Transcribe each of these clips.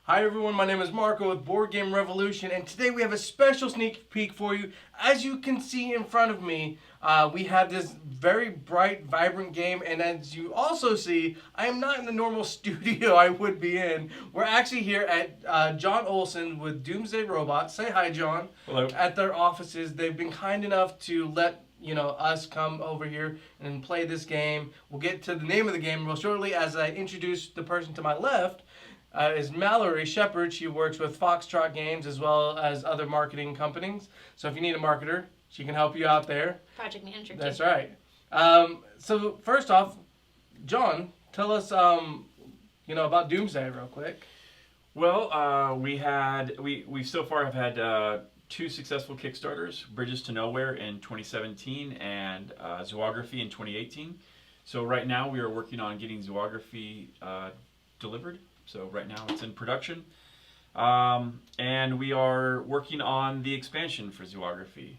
Hi everyone, my name is Marco with Board Game Revolution, and today we have a special sneak peek for you. As you can see in front of me, we have this very bright, vibrant game, and as you also see, I am not in the normal studio I would be in. We're actually here at John Olson with Doomsday Robots. Say hi, John. Hello. At their offices. They've been kind enough to let us come over here and play this game. We'll get to the name of the game real shortly as I introduce the person to my left. Is Mallory Shepard. She works with Foxtrot Games as well as other marketing companies. So if you need a marketer, she can help you out there. Project manager. That's right. So first off, John, tell us about Doomsday real quick. Well, we so far have had two successful Kickstarters: Bridges to Nowhere in 2017 and Zoography in 2018. So right now we are working on getting Zoography delivered. So right now it's in production. And we are working on the expansion for Zoography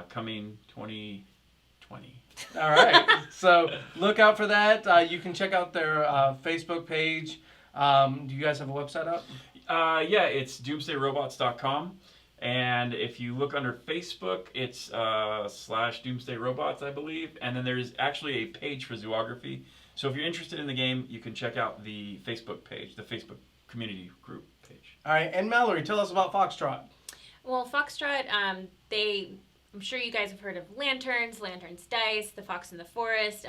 coming 2020. All right. So look out for that. You can check out their Facebook page. Do you guys have a website up? Yeah, it's doomsdayrobots.com. And if you look under Facebook, it's /doomsdayrobots, I believe. And then there's actually a page for Zoography. So if you're interested in the game, you can check out the Facebook page, the Facebook community group page. All right, and Mallory, tell us about Foxtrot. Well, Foxtrot, I'm sure you guys have heard of Lanterns Dice, The Fox in the Forest.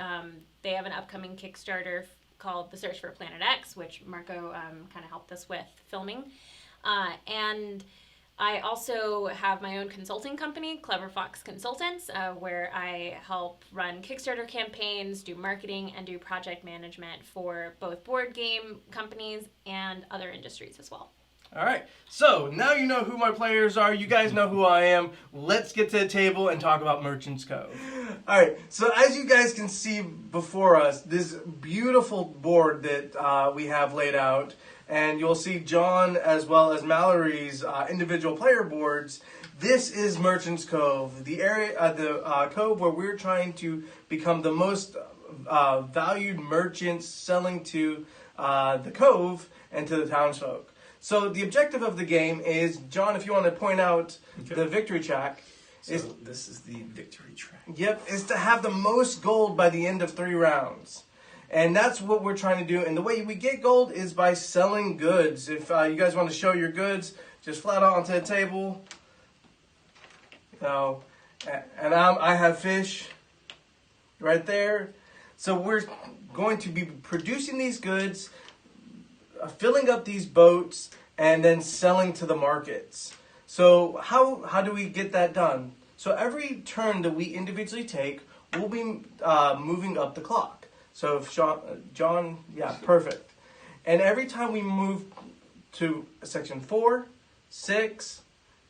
They have an upcoming Kickstarter called The Search for Planet X, which Marco kind of helped us with filming. And I also have my own consulting company, Clever Fox Consultants, where I help run Kickstarter campaigns, do marketing, and do project management for both board game companies and other industries as well. All right, so now you know who my players are. You guys know who I am. Let's get to the table and talk about Merchant's Cove. All right, so as you guys can see before us, this beautiful board that we have laid out, and you'll see John as well as Mallory's individual player boards. This is Merchant's Cove, the area, the cove where we're trying to become the most valued merchants selling to the cove and to the townsfolk. So the objective of the game is, John, if you want to point out the victory track. So this is the victory track. Yep, is to have the most gold by the end of 3 rounds. And that's what we're trying to do. And the way we get gold is by selling goods. If you guys want to show your goods, just flat out onto the table. And I have fish right there. So we're going to be producing these goods, filling up these boats, and then selling to the markets. So how do we get that done? So every turn that we individually take, we'll be moving up the clock. So if John, yeah, perfect. And every time we move to section 4, 6,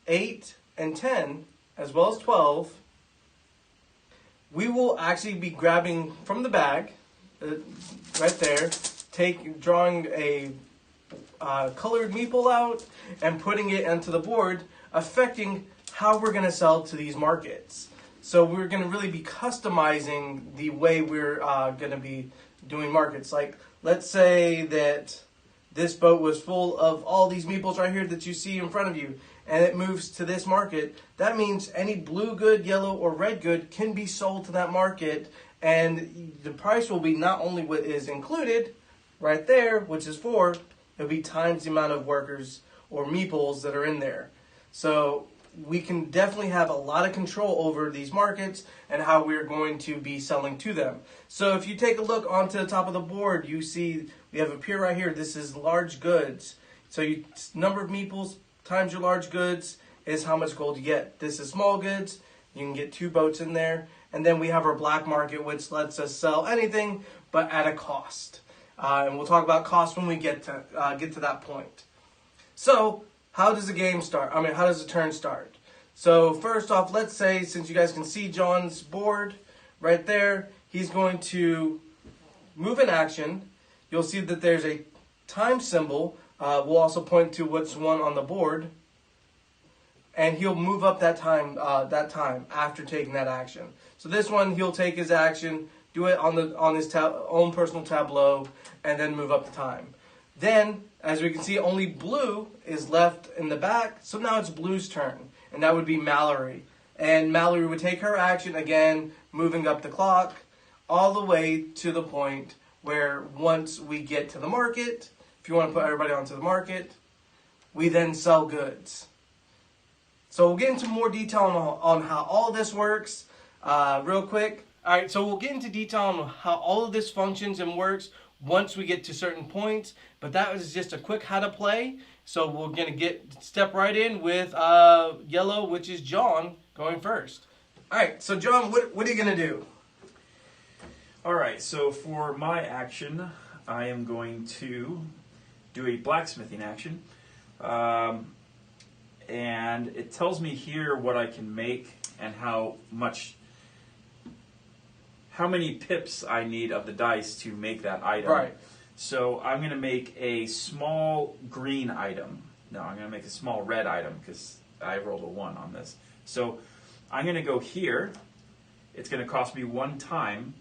8, and 10, as well as 12, we will actually be grabbing from the bag, right there, drawing a colored meeple out and putting it onto the board, affecting how we're going to sell to these markets. So we're going to really be customizing the way we're going to be doing markets. Like, let's say that this boat was full of all these meeples right here that you see in front of you, and it moves to this market. That means any blue good, yellow, or red good can be sold to that market, and the price will be not only what is included right there, which is 4, it'll be times the amount of workers or meeples that are in there. So we can definitely have a lot of control over these markets and how we're going to be selling to them. So if you take a look onto the top of the board, you see we have a pier right here. This is large goods. So number of meeples times your large goods is how much gold you get. This is small goods. You can get 2 boats in there. And then we have our black market, which lets us sell anything but at a cost. And we'll talk about cost when we get to that point. So how does the game start? How does the turn start? So first off, let's say, since you guys can see John's board right there, he's going to move in action. You'll see that there's a time symbol. We'll also point to what's one on the board. And he'll move up that time after taking that action. So this one, he'll take his action, do it on his own personal tableau, and then move up the time. Then, as we can see, only blue is left in the back. So now it's blue's turn. And that would be Mallory. And Mallory would take her action again, moving up the clock all the way to the point where once we get to the market, if you want to put everybody onto the market, we then sell goods. So we'll get into more detail on how all this works real quick. All right, so we'll get into detail on how all of this functions and works once we get to certain points. But that was just a quick how to play. So we're going to step right in with yellow, which is John, going first. All right, so John, what are you going to do? All right, so for my action, I am going to do a blacksmithing action. And it tells me here what I can make and how many pips I need of the dice to make that item. Right. So I'm going to make a small green item. No, I'm going to make a small red item because I rolled a 1 on this. So I'm going to go here. It's going to cost me 1 time,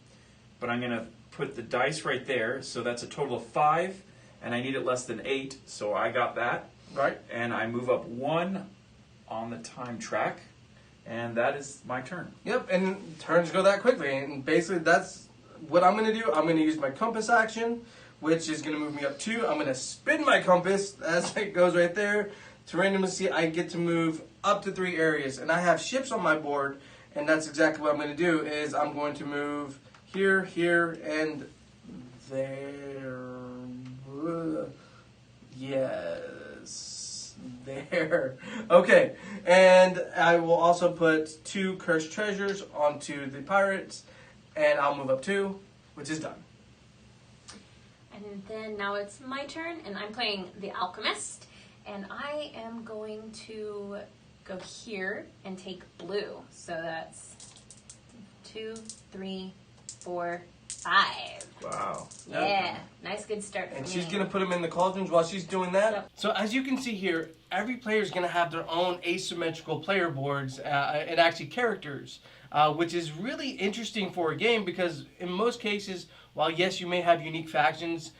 but I'm going to put the dice right there. So that's a total of 5, and I need it less than 8, so I got that. Right. And I move up 1 on the time track, and that is my turn. Yep, and turns go that quickly. And basically that's what I'm going to do. I'm going to use my compass action, which is going to move me up 2. I'm going to spin my compass as it goes right there. To randomly see, I get to move up to 3 areas. And I have ships on my board, and that's exactly what I'm going to do, is I'm going to move here, here, and there. Yes, there. Okay, and I will also put 2 cursed treasures onto the pirates, and I'll move up 2, which is done. And then now it's my turn, and I'm playing the Alchemist, and I am going to go here and take blue. So that's 2, 3, 4, 5. Wow. Yeah, nice good start for And me. she's going to put them in the cauldrons while she's doing that. Yep. So as you can see here, every player is going to have their own asymmetrical player boards and actually characters, which is really interesting for a game because in most cases, while yes, you may have unique factions,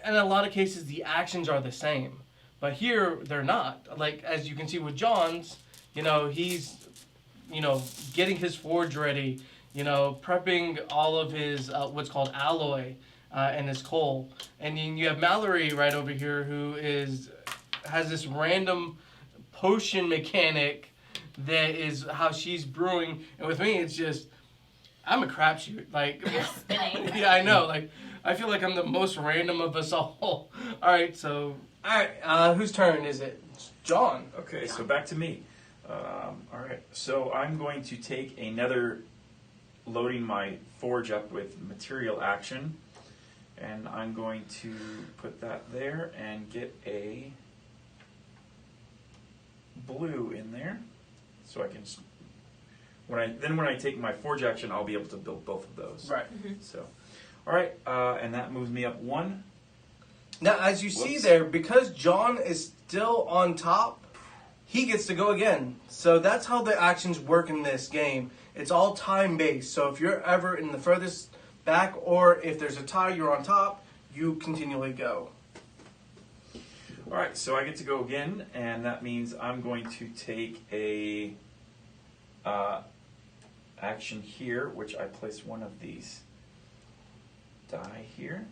in a lot of cases the actions are the same. But here, they're not. Like, as you can see with John's, he's, getting his forge ready, prepping all of his, what's called alloy and his coal. And then you have Mallory right over here who has this random potion mechanic that is how she's brewing. And with me, it's just, I'm a crapshoot. Like, You're spinning. yeah, I know. Like, I feel like I'm the most random of us all. All right, so, whose turn is it? It's John. Okay, so back to me. All right, so I'm going to take another, loading my forge up with material action, and I'm going to put that there and get a blue in there, so I can. When I take my forge action, I'll be able to build both of those. Right. Mm-hmm. So, all right, and that moves me up 1. Now, as you see there, because John is still on top, he gets to go again. So that's how the actions work in this game. It's all time-based. So if you're ever in the furthest back, or if there's a tie, you're on top, you continually go. All right, so I get to go again, and that means I'm going to take a action here, which I place one of these die here,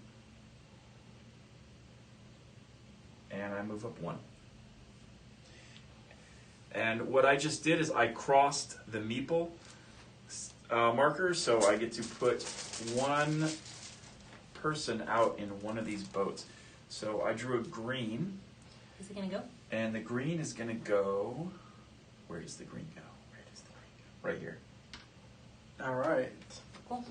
and I move up 1. And what I just did is I crossed the meeple marker, so I get to put 1 person out in one of these boats. So I drew a green. Is it going to go? And the green is going to go... Where does the green go? Right here. All right. Cool.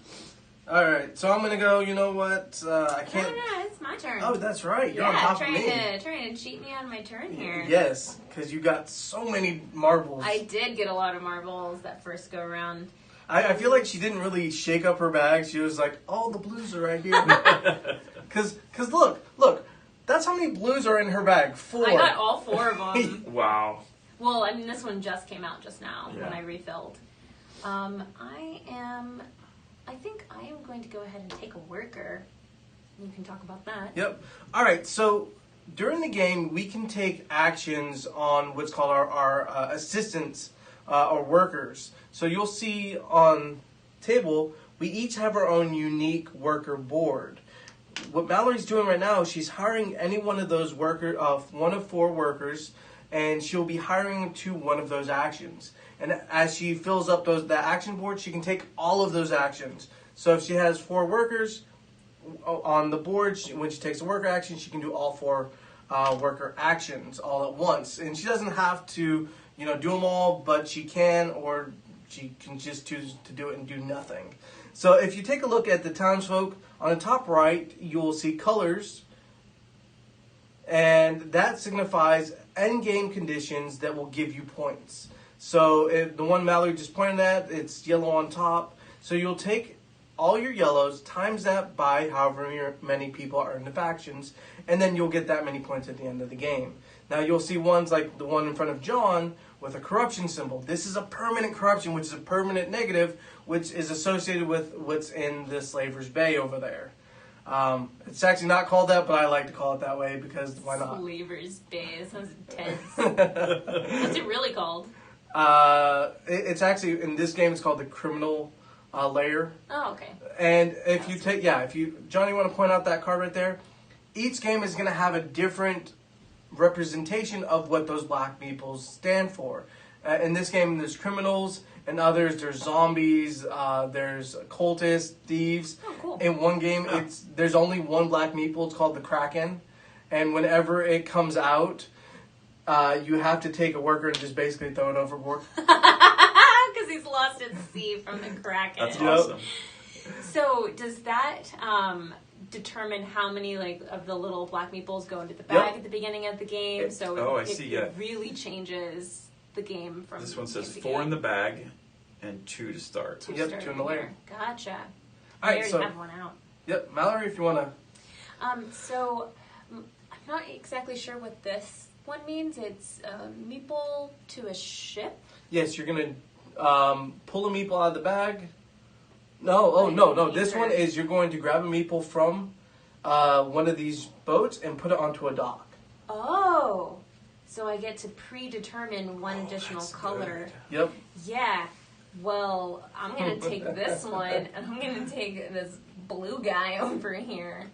All right, so I'm going to go, you know what, I can't... No, it's my turn. Oh, that's right, you're on top of me. Trying to cheat me on my turn here. Yes, because you got so many marbles. I did get a lot of marbles that first go around. I feel like she didn't really shake up her bag. She was like, oh, the blues are right here. Because look, that's how many blues are in her bag. 4. I got all 4 of them. Wow. Well, I mean, this one just came out just now Yeah. when I refilled. I think I am going to go ahead and take a worker. You can talk about that. Yep. All right, so during the game, we can take actions on what's called our assistants or workers. So you'll see on table, we each have our own unique worker board. What Mallory's doing right now, she's hiring any one of those one of 4 workers, and she'll be hiring them to one of those actions. And as she fills up the action board, she can take all of those actions. So if she has 4 workers on the board, when she takes a worker action, she can do all 4 worker actions all at once. And she doesn't have to, do them all, but she can, or she can just choose to do it and do nothing. So if you take a look at the townsfolk, on the top right, you'll see colors, and that signifies endgame conditions that will give you points. So if the one Mallory just pointed at, it's yellow on top. So you'll take all your yellows, times that by however many people are in the factions, and then you'll get that many points at the end of the game. Now you'll see ones like the one in front of John with a corruption symbol. This is a permanent corruption, which is a permanent negative, which is associated with what's in the Slaver's Bay over there. It's actually not called that, but I like to call it that way because why not? Slaver's Bay. It sounds intense. What's it really called? It's actually, in this game, it's called the criminal layer. Oh, okay. And if you take, Johnny, you want to point out that card right there? Each game is going to have a different representation of what those black meeples stand for. In this game, there's criminals, and others, there's zombies, there's cultists, thieves. Oh, cool. In one game, there's only one black meeple. It's called the Kraken. And whenever it comes out, you have to take a worker and just basically throw it overboard. Because he's lost at sea from the Kraken. That's awesome. So does that determine how many of the little black meeples go into the bag at the beginning of the game? It really changes the game from this one says game to 4 game. in the bag and 2 to start. 2 Yep, start 2 in the layer. Gotcha. All I right, already so have one out. Yep, Mallory, if you want to. So I'm not exactly sure what this one means. It's a meeple to a ship. Yes, you're going to pull a meeple out of the bag. No. This one is you're going to grab a meeple from one of these boats and put it onto a dock. Oh, so I get to predetermine one additional color. Good. Yep. Yeah. Well, I'm going to take this one, and I'm going to take this blue guy over here.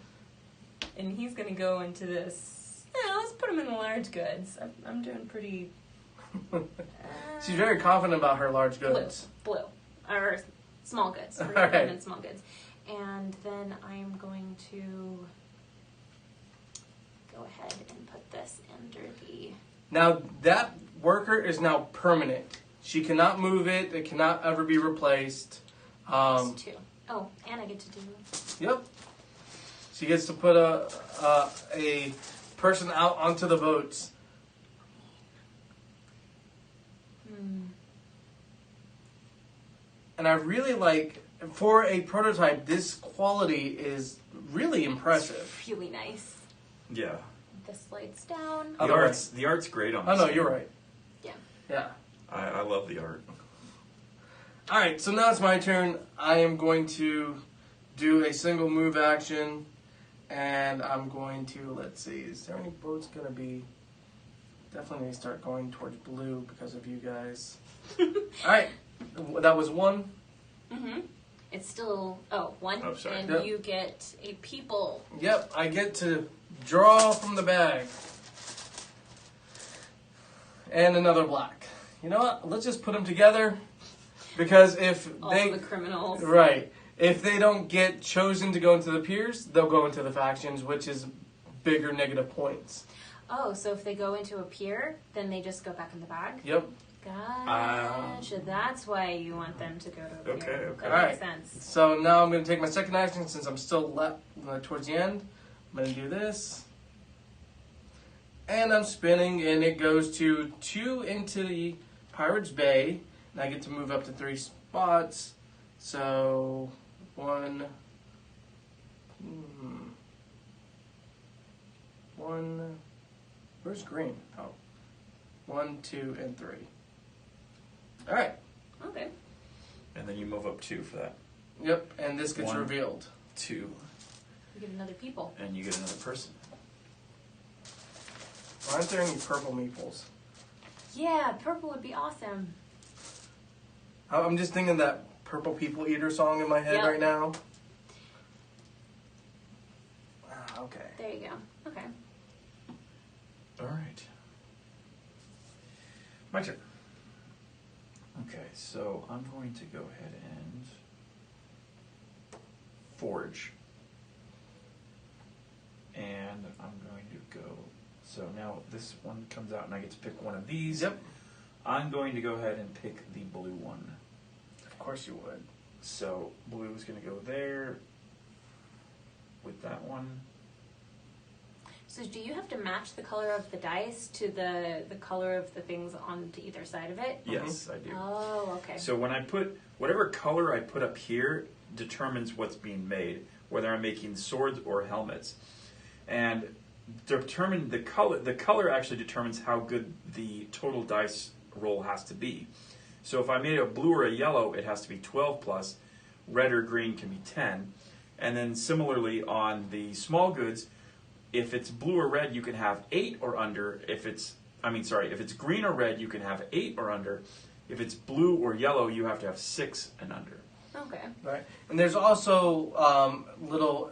And he's going to go into this. Let's put him in the large goods. I'm doing pretty... She's very confident about her large goods. Blue. Or small goods. We're All right. in small goods. And then I'm going to go ahead and put this under the... Now, that worker is now permanent. She cannot move it. It cannot ever be replaced. Plus 2. Oh, and I get to do... Yep. She gets to put a person out onto the boats. And I really like, for a prototype, this quality is really impressive. It's really nice. Yeah. This slides down. The art's great on this. Oh, no, game. you're right. Yeah. Yeah. I love the art. All right, so now it's my turn. I am going to do a single move action, and I'm going to, let's see, is there any boats going to be... Definitely need to start going towards blue because of you guys. All right, that was 1. Mm-hmm. It's still, 1. Oh, sorry. And Yep. you get a people. Yep, I get to draw from the bag. And another black. You know what? Let's just put them together. Because if All they... the criminals. Right. If they don't get chosen to go into the piers, they'll go into the factions, which is bigger negative points. Oh, so if they go into a pier, then they just go back in the bag? Yep. Gotcha. That's why you want them to go to a pier. Okay. That All makes right. sense. So now I'm going to take my second action since I'm still left towards the end. I'm going to do this. And I'm spinning, and it goes to 2 into the Pirate's Bay. And I get to move up to 3 spots. So, 1... 1... Where's green? Oh. 1, 2, and 3. All right. Okay. And then you move up 2 for that. Yep, and this gets 1, revealed. 2, You get another people. and you get another person. Aren't there any purple meeples? Yeah, purple would be awesome. I'm just thinking that Purple People Eater song in my head Yep. right now. Okay. There you go. Okay. All right. My turn. Okay, so I'm going to go ahead and forge. And I'm going to go. So now this one comes out and I get to pick one of these. Yep. I'm going to go ahead and pick the blue one. Of course you would. So blue is going to go there with that one. So do you have to match the color of the dice to the color of the things on to either side of it? Yes, I do. Oh, okay. So when I put, whatever color I put up here determines what's being made, whether I'm making swords or helmets. And determine the color actually determines how good the total dice roll has to be. So if I made a blue or a yellow, it has to be 12 plus, red or green can be 10. And then similarly on the small goods, if it's blue or red, you can have 8 or under. If it's green or red, you can have 8 or under. If it's blue or yellow, you have to have 6 and under. Okay. Right. And there's also little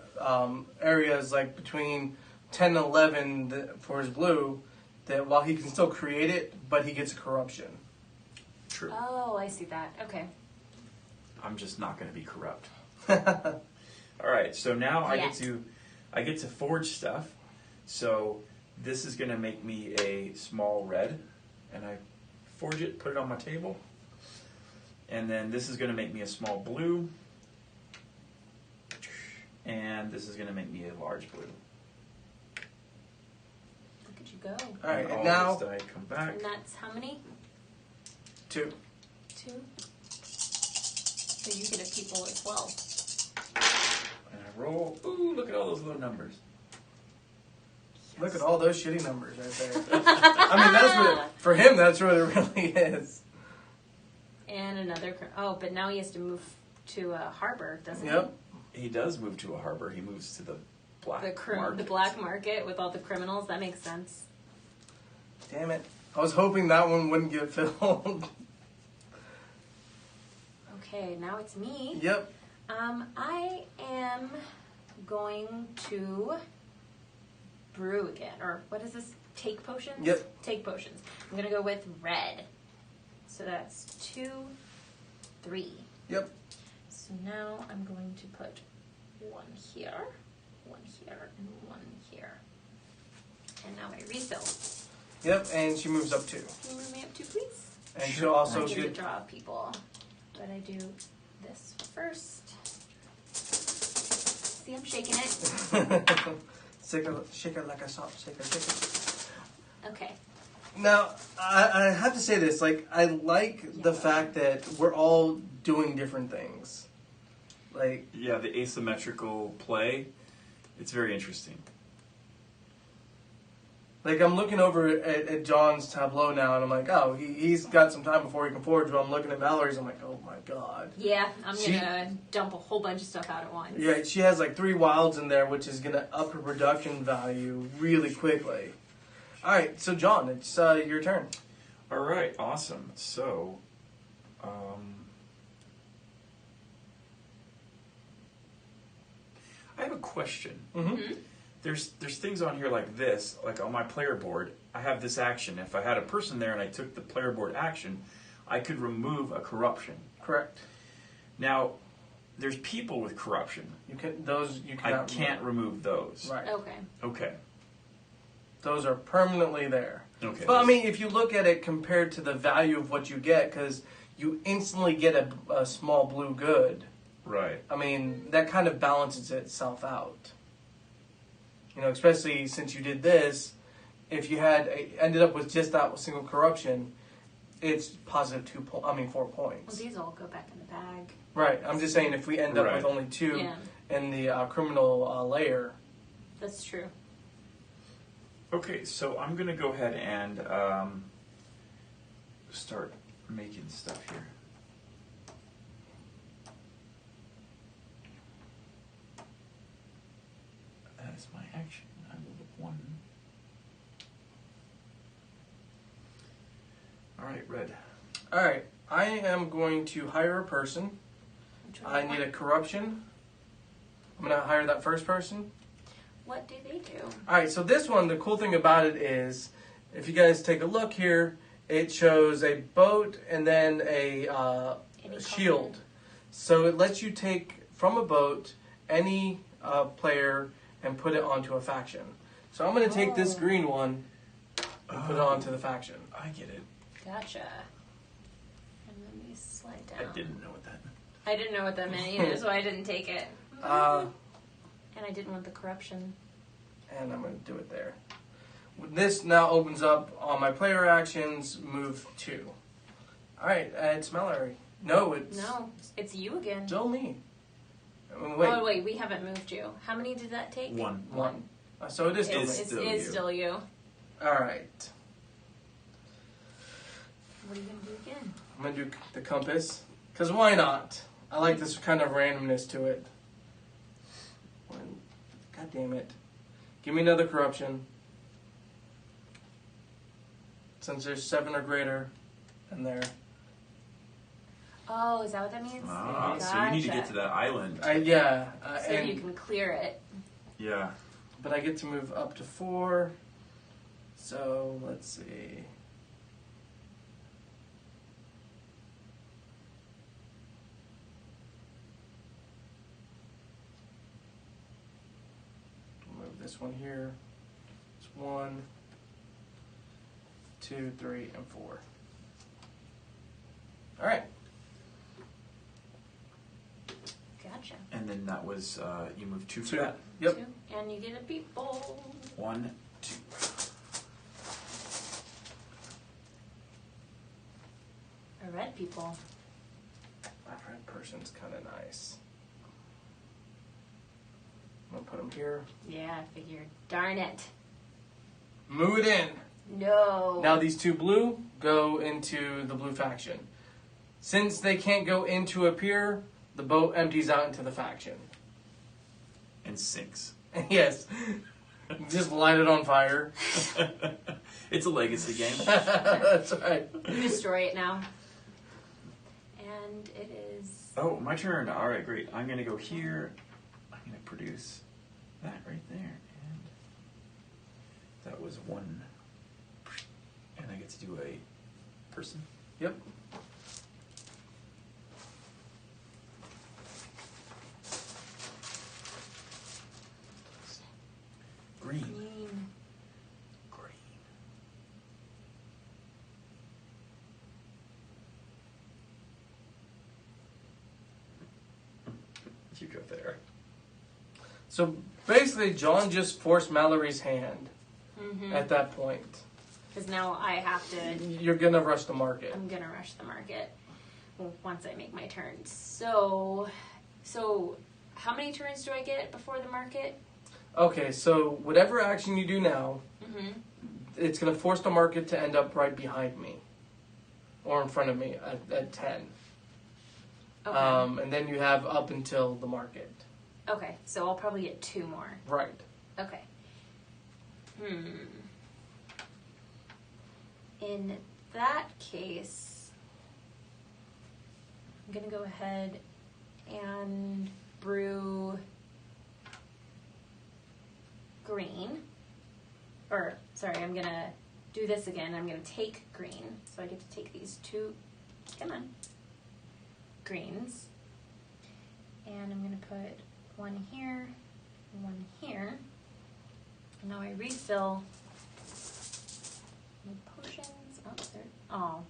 areas like between 10 and 11 for his blue that while he can still create it, but he gets a corruption. True. Oh, I see that. Okay. I'm just not going to be corrupt. All right, so now I get to forge stuff. So this is going to make me a small red, and I forge it, put it on my table. And then this is going to make me a small blue, and this is going to make me a large blue. Look at you go. All right, and and all now this die come back. And that's how many? 2. 2. So you get a people as well. And I roll. Ooh, look at all those low numbers. Look at all those shitty numbers right there. I mean, that's what for him. That's what it really is. And another. But now he has to move to a harbor, doesn't Yep. He does move to a harbor. He moves to the black he? market. The black market with all the criminals. That makes sense. Damn it! I was hoping that one wouldn't get filled. Okay, now it's me. Yep. I am going to brew again, or what is this? Take potions? Yep. Take potions. I'm going to go with red. So that's 2, 3. Yep. So now I'm going to put 1 here, 1 here, and 1 here. And now I refill. Yep. And she moves up 2. Can you move me up 2, please? And she'll also I get to get. draw people, but I do this first. See, I'm shaking it. Shake her like a salt shaker. Okay. Now, I have to say this. Like, I like the fact that we're all doing different things. Like, Yeah, the asymmetrical play. It's very interesting. Like, I'm looking over at John's tableau now, and I'm like, oh, he's got some time before he can forge. But I'm looking at Mallory's, I'm like, oh my god. Yeah, I'm gonna dump a whole bunch of stuff out at once. Yeah, she has like 3 wilds in there, which is gonna up her production value really quickly. All right, so John, it's your turn. All right, awesome. So, I have a question. Mm-hmm. There's things on here like this, like on my player board. I have this action. If I had a person there and I took the player board action, I could remove a corruption. Correct. Now, there's people with corruption. You I cannot can't remove those. Right. Okay. Okay. Those are permanently there. Okay. But I mean, if you look at it compared to the value of what you get, because you instantly get a small blue good. Right. I mean, that kind of balances itself out. You know, especially since you did this, if you had ended up with just that single corruption, it's positive 4 points. Well, these all go back in the bag. Right. I'm just saying if we end up Right. with only 2 Yeah, in the criminal layer. that's true. Okay, so I'm going to go ahead and start making stuff here. That is my action. I move up 1. All right, red. All right, I am going to hire a person. I need a corruption. I'm going to hire that first person. What do they do? All right, so this one, the cool thing about it is, if you guys take a look here, it shows a boat and then a shield. So it lets you take from a boat any player and put it onto a faction. So I'm going to take this green one and put it onto the faction. I get it. Gotcha. And let me slide I down. didn't know what that meant. I didn't know what that meant either, so I didn't take it. And I didn't want the corruption. And I'm going to do it there. This now opens up all my player actions, move 2. All right, it's Mallory. No, it's you again. still me. Oh, wait, we haven't moved you. How many did that take? One. So it is still me. It's still you. All right. What are you going to do again? I'm going to do the compass. Because why not? I like this kind of randomness to it. God damn it. Give me another corruption. Since there's 7 or greater in there. Oh, is that what that means? Ah, so you need to get to that island. So and you can clear it. Yeah. But I get to move up to 4. So let's see. Move this one here. It's 1, 2, 3, and 4. All right. Gotcha. And then that was, you moved 2 for 2. that? Yep. 2. And you get a people. 1, 2. A red people. That red person's kind of nice. I'm going to put him here. Yeah, I figured. Darn it. Move it in. No. Now these 2 blue go into the blue faction. Since they can't go into a pier, the boat empties out into the faction. And sinks. Yes. Just light it on fire. It's a legacy game. That's right. You destroy it now. And it is... Oh, my turn. All right, great. I'm going to go here. I'm going to produce that right there. And that was 1. And I get to do a person. Yep. Green. Green. Green. You go there. So basically, John just forced Mallory's hand Mm-hmm. at that point. Because now I have to... You're going to rush the market. I'm going to rush the market once I make my turn. So how many turns do I get before the market? Okay, so whatever action you do now, Mm-hmm. it's going to force the market to end up right behind me. Or in front of me at 10. Okay. And then you have up until the market. Okay, so I'll probably get 2 more. Right. Okay. In that case, I'm going to go ahead and brew green. Or, sorry, I'm going to do this again. I'm going to take green. So I get to take these 2, come on, greens. And I'm going to put 1 here, 1 here. And now I refill my potions. Oh,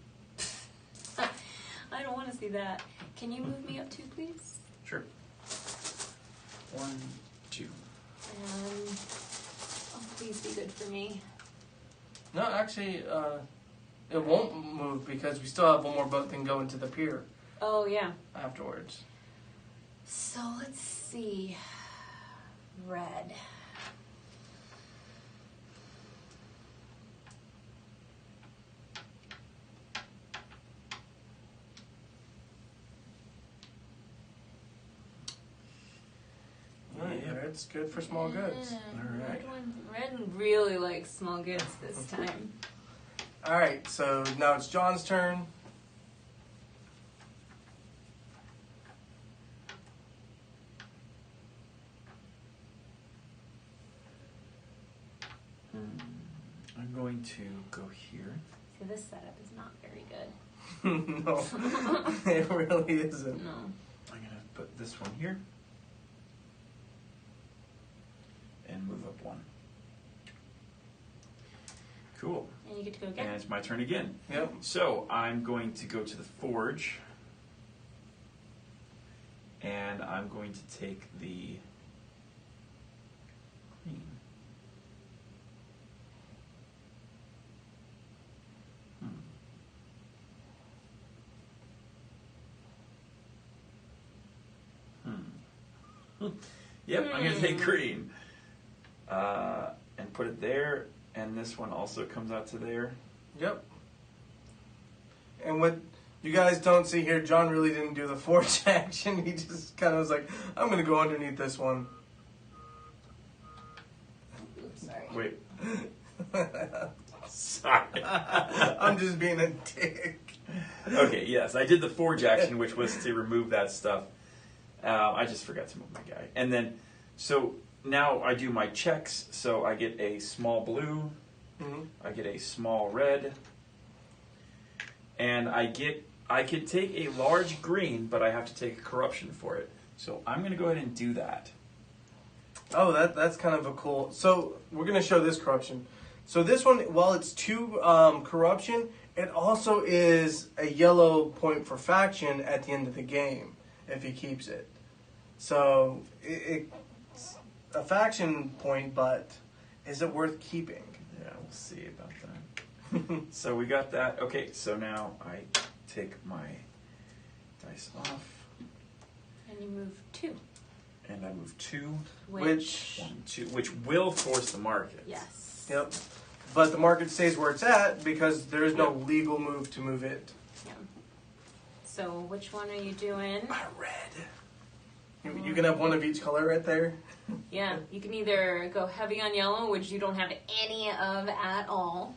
I don't want to see that. Can you move me up 2, please? Sure. 1, 2. And oh, please be good for me. No, actually, it won't move because we still have one more boat that can go into the pier Oh yeah. afterwards. So let's see. Red. Yeah, it's good for small goods. Yeah, All right. Red really likes small goods this time. All right, so now it's John's turn. I'm going to go here. So this setup is not very good. No, it really isn't. No. I'm going to put this one here. And move up one. Cool. And you get to go And again. it's my turn again. Yep. So I'm going to go to the forge. And I'm going to take the green. Yep, I'm going to take green. And put it there. And this one also comes out to there. Yep. And what you guys don't see here, John really didn't do the forge action. He just kind of was like, I'm going to go underneath this one. Oops, sorry. Wait. Sorry. I'm just being a dick. Okay, yes, I did the forge action, which was to remove that stuff. I just forgot to move my guy. And then, so now I do my checks. So I get a small blue, I get a small red, and I could take a large green, but I have to take a corruption for it. So I'm going to go ahead and do that. Oh, that's kind of a cool. So we're going to show this corruption. So this one, while it's 2 corruption, it also is a yellow point for faction at the end of the game if he keeps it. So it's a faction point, but is it worth keeping? Yeah, we'll see about that. So we got that. Okay, so now I take my dice off. And you move 2. And I move 2. Which 1, 2, which will force the market. Yes. Yep. But the market stays where it's at because there is no legal move to move it. Yeah. So which one are you doing? My red. You can have one of each color right there. Yeah, you can either go heavy on yellow, which you don't have any of at all,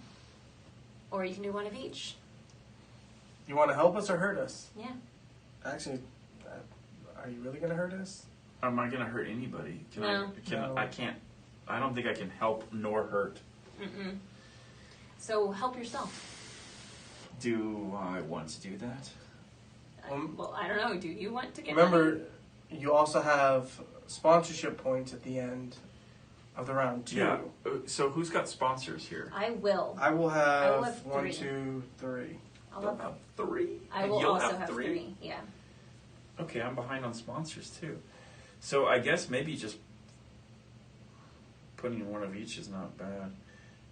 or you can do one of each. You want to help us or hurt us? Yeah. Actually, are you really going to hurt us? Am I going to hurt anybody? No. No. I can't. I don't think I can help nor hurt. Mm-mm. So help yourself. Do I want to do that? Well, I don't know. Do you want to get Remember, money? you also have sponsorship points at the end of the round, too. Yeah. So who's got sponsors here? I will. I will have, have 1, 3. 2, 3. I'll You'll have, have 3. I will You'll also have 3. Yeah. Okay, I'm behind on sponsors too. So I guess maybe just putting one of each is not bad.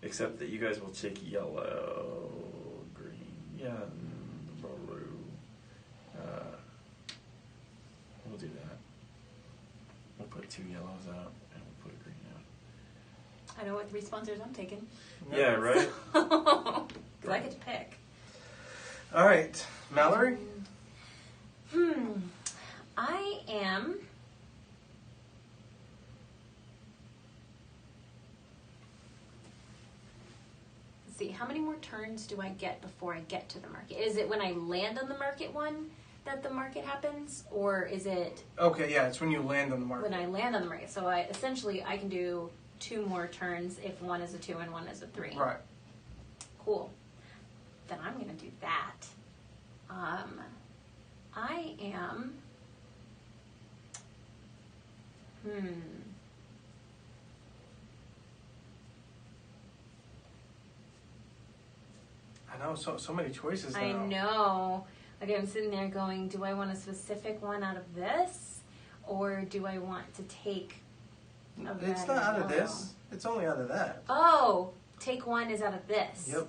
Except that you guys will take yellow, green, yeah, blue. We'll do that. We'll put 2 yellows out and we'll put a green out. I know what 3 sponsors I'm taking. Yeah, right? Because I get to pick. All right. Mallory? I am... Let's see, how many more turns do I get before I get to the market? Is it when I land on the market one that the market happens? Or is it Okay, yeah, it's when you land on the market. when I land on the market? So I can do 2 more turns if one is a 2 and one is a 3. Right. Cool. Then I'm going to do that. I am... I know, so many choices now. I know. Like I'm sitting there going, do I want a specific one out of this? Or do I want to take a red It's not and out of yellow? this. It's only out of that. Oh, take one is out of this. Yep.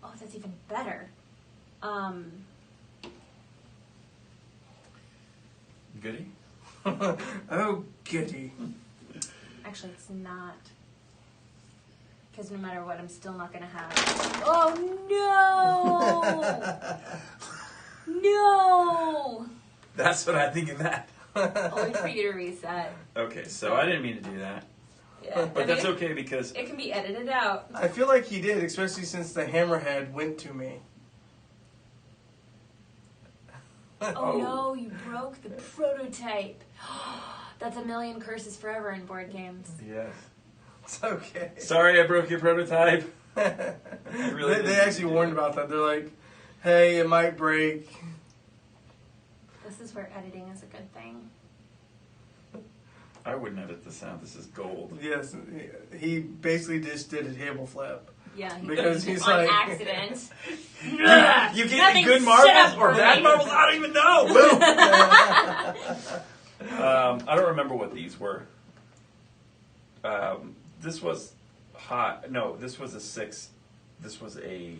Oh, that's even better. Goody? Oh, goody. Actually, it's not. Because no matter what, I'm still not going to have... Oh, no! No! That's what I think of that. I'll wait for you to reset. Okay, so I didn't mean to do that. Yeah, But that's okay because It can be edited out. I feel like he did, especially since the hammerhead went to me. Oh no, you broke the prototype. That's a million curses forever in board games. yes. It's okay. Sorry, I broke your prototype. really they didn't actually do warned that. about that. They're like, hey, it might break. This is where editing is a good thing. I wouldn't edit the sound. This is gold. Yes, he basically just did a table flip. Yeah, Because he's on like... accident. You get Nothing good set marbles up or for bad me. marbles? I don't even know. I don't remember what these were. This was hot. No, this was a 6. This was a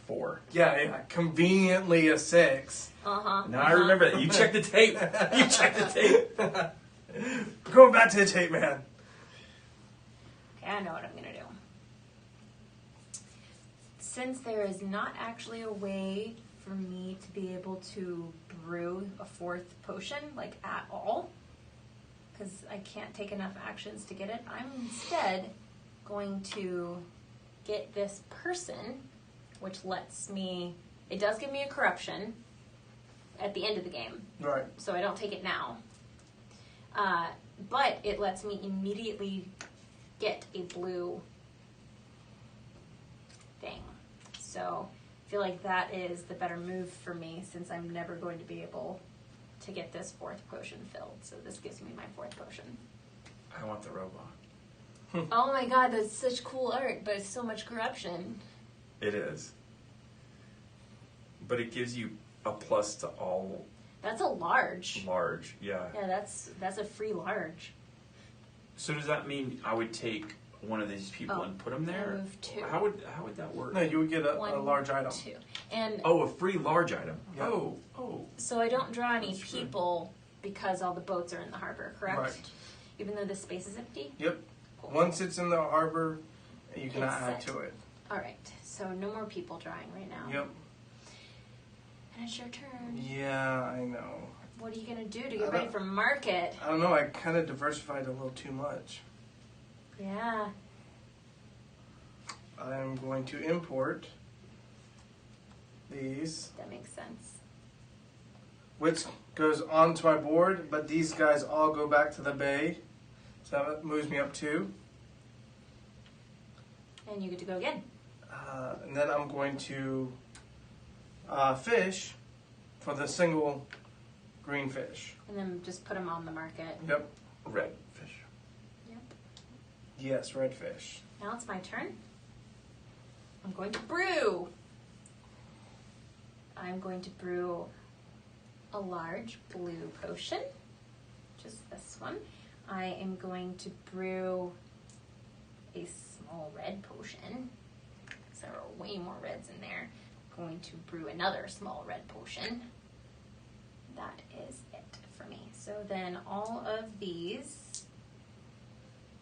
4. Yeah, conveniently a 6. Uh-huh. Now I remember that. You checked the tape. You checked the tape. Going back to the tape, man. Okay, I know what I'm going to do. Since there is not actually a way for me to be able to brew a 4th potion, like at all, because I can't take enough actions to get it, I'm instead going to get this person, which lets me, it does give me a corruption at the end of the game, Right. so I don't take it now. But it lets me immediately get a blue thing. So I feel like that is the better move for me since I'm never going to be able to get this 4th potion filled. So this gives me my 4th potion. I want the robot. Oh my god, that's such cool art, but it's so much corruption. It is. But it gives you a plus to all That's a large. large. Yeah. Yeah, that's a free large. So does that mean I would take one of these people Oh, and put them there? move 2. How would that work? No, you would get a 1, large item. 2. And Oh, a free large item. Yeah. Oh. so I don't draw any That's good. people because all the boats are in the harbor, correct? Right. Even though the space is empty? Yep. Cool. Once it's in the harbor, you cannot It's add set. to it. Alright, so no more people drawing right now. Yep. And it's your turn. Yeah, I know. What are you gonna do to I get ready don't- for market? I don't know, I kind of diversified a little too much. Yeah. I'm going to import these, That makes sense. which goes onto my board, but these guys all go back to the bay. So that moves me up 2. And you get to go again. And then I'm going to fish for the single green fish. And then just put them on the market. Yep. Red fish. Yep. Yes, red fish. Now it's my turn. I'm going to brew. I'm going to brew a large blue potion. Just this one. I am going to brew a small red potion. So there are way more reds in there. I'm going to brew another small red potion. That is it for me. So then all of these,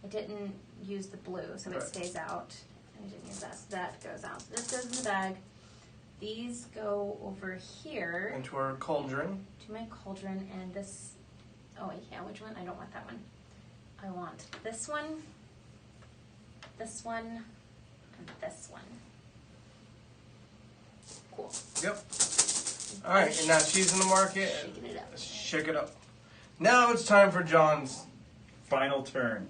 I didn't use the blue, so it Right. stays out. And I didn't use that, so that goes out. So this goes in the bag. These go over here Into our cauldron. to my cauldron, and this, oh wait, yeah, which one? I don't want that one. I want this one, and this one. Cool. Yep. Alright, and now she's in the market. Shaking it up. Shake it up. Now it's time for John's. Final turn.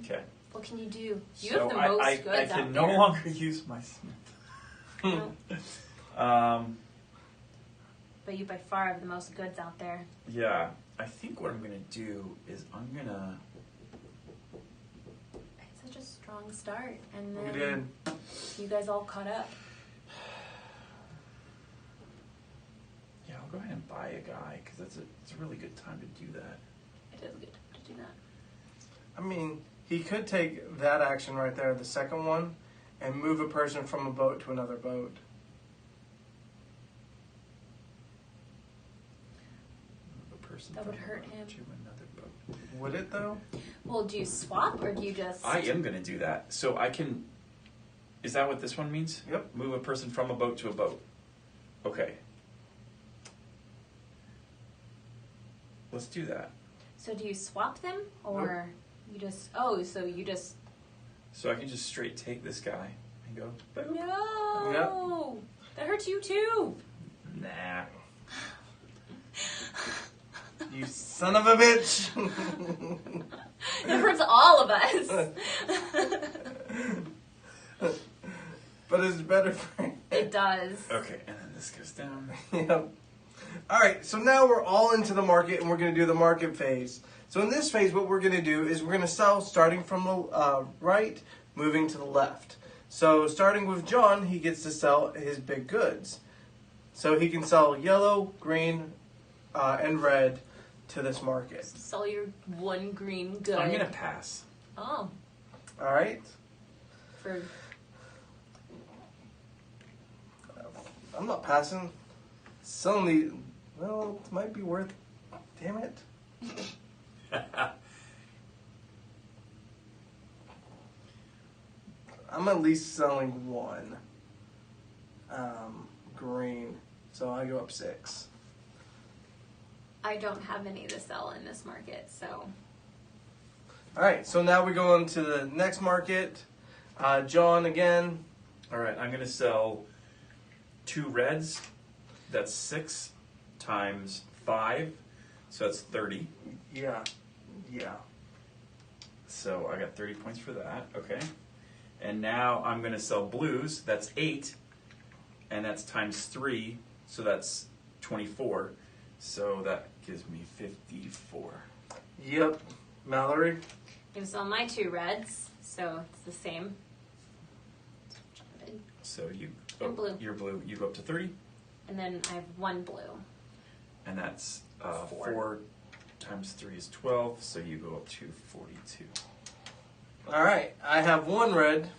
Okay. What can you do? You so have the most I goods can out no there. longer use my smith. But you by far have the most goods out there. Yeah. I think what I'm gonna do is I'm gonna. It's such a strong start, and We then did. you guys all caught up. Yeah, I'll go ahead and buy a guy because it's a really good time to do that. It is good to do that. I mean, he could take that action right there, the second one, and move a person from a boat to another boat. Move a person That would from hurt a boat him. to another boat. Would it though? Well, do you swap or do you just? I am gonna do that. So I can. Is that what this one means? Yep. Move a person from a boat to a boat. Okay. Let's do that. So do you swap them or? You just, oh, so you just, So I can just straight take this guy and go, boop. no! That hurts you too! Nah. You son of a bitch! It hurts all of us! But it's better for It does. Okay, and then this goes down. Yep. Alright, so now we're all into the market and we're going to do the market phase. So in this phase, what we're going to do is we're going to sell starting from the right, moving to the left. So starting with John, he gets to sell his big goods. So he can sell yellow, green, and red to this market. Sell your one green good. I'm gonna pass. Oh. Alright? For I'm not passing. Selling the, well, it might be worth, damn it. I'm at least selling one green, so I go up 6. I don't have any to sell in this market, so Alright, so now we go on to the next market. John again. All right, I'm gonna sell 2 reds. That's 6 times 5, so that's 30. Yeah. So I got 30 points for that. Okay. And now I'm gonna sell blues. That's 8, and that's times 3, so that's 24. So that gives me 54. Yep. Mallory. I'm selling my 2 reds, so it's the same. So you, And blue. You're blue. You go up to 30, And then I have 1 blue. and that's 4. 4 times 3 is 12. So you go up to 42. Alright, I have 1 red,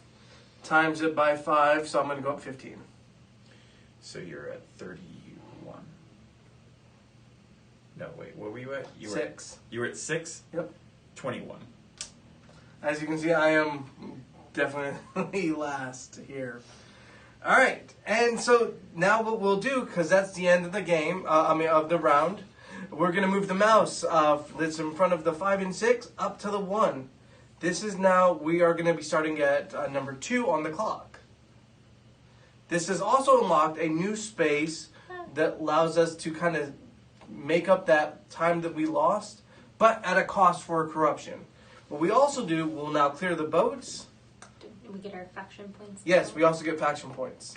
times it by 5, so I'm going to go up 15. So you're at 31. No, wait. What were you at? You 6. You were at 6. Yep. 21. As you can see, I am definitely last here. Alright, and so now what we'll do, because that's the end of the game, of the round, we're going to move the mouse that's in front of the 5 and 6 up to the 1. This is now, we are going to be starting at number 2 on the clock. This has also unlocked a new space that allows us to kind of make up that time that we lost, but at a cost for corruption. What we also do, we'll now clear the boats. Did we get our faction points? Yes, we also get faction points.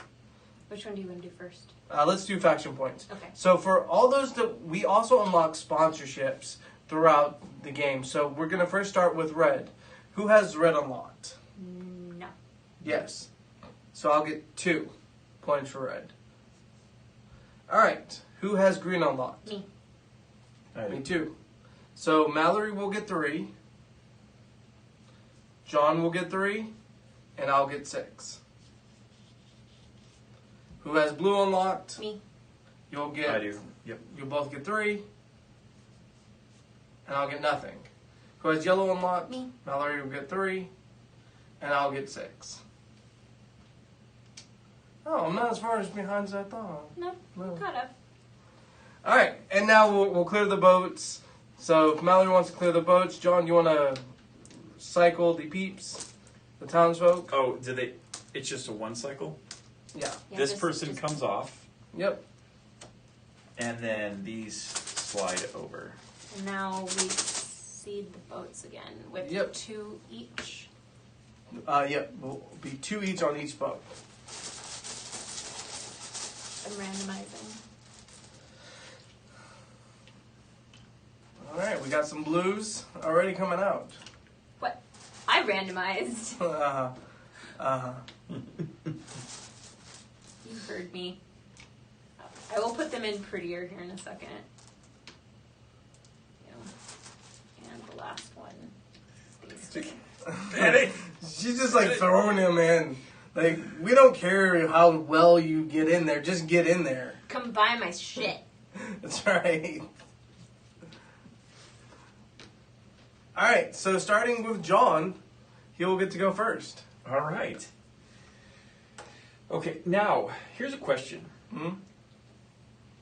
Which one do you want to do first? Let's do faction points. Okay. So for all those that we also unlock sponsorships throughout the game. So we're going to first start with red. Who has red unlocked? No. Yes. So I'll get 2 points for red. Alright. Who has green unlocked? Me. Me too. So Mallory will get 3. John will get 3. And I'll get 6. Who has blue unlocked? Me. You'll get... I do. Yep. You'll both get 3. And I'll get nothing. Who has yellow unlocked? Me. Mallory will get 3. And I'll get 6. Oh, I'm not as far as behind as I thought. No. Caught up. Alright, and now we'll clear the boats. So if Mallory wants to clear the boats, John, you want to cycle the peeps, the townsfolk? Oh, did they? It's just a 1 cycle. Yeah. Yeah, This just- person just- comes off, Yep. and then these slide over. And now we seed the boats again with Yep. 2 each. Yep. Will be 2 each on each boat. I'm randomizing. Alright, we got some blues already coming out. What? I randomized. Uh-huh. Uh-huh. You heard me. I will put them in prettier here in a second. Yeah. And the last one. These 2. She's just like throwing him in. Like, we don't care how well you get in there, just get in there. Come buy my shit. That's right. Alright, so starting with John, he will get to go first. All right. Okay, now here's a question. Hmm?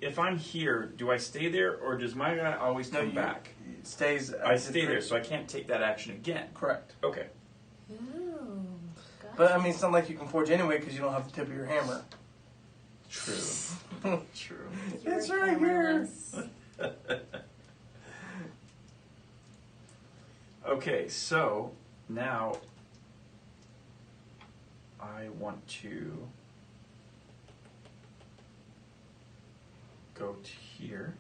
If I'm here, do I stay there, or does my guy always come back? it stays. I stay there, so I can't take that action again. Correct. Okay. Ooh. Gotcha. But I mean, it's not like you can forge anyway because you don't have the tip of your hammer. True. True. It's right here. Okay, so now I want to go to here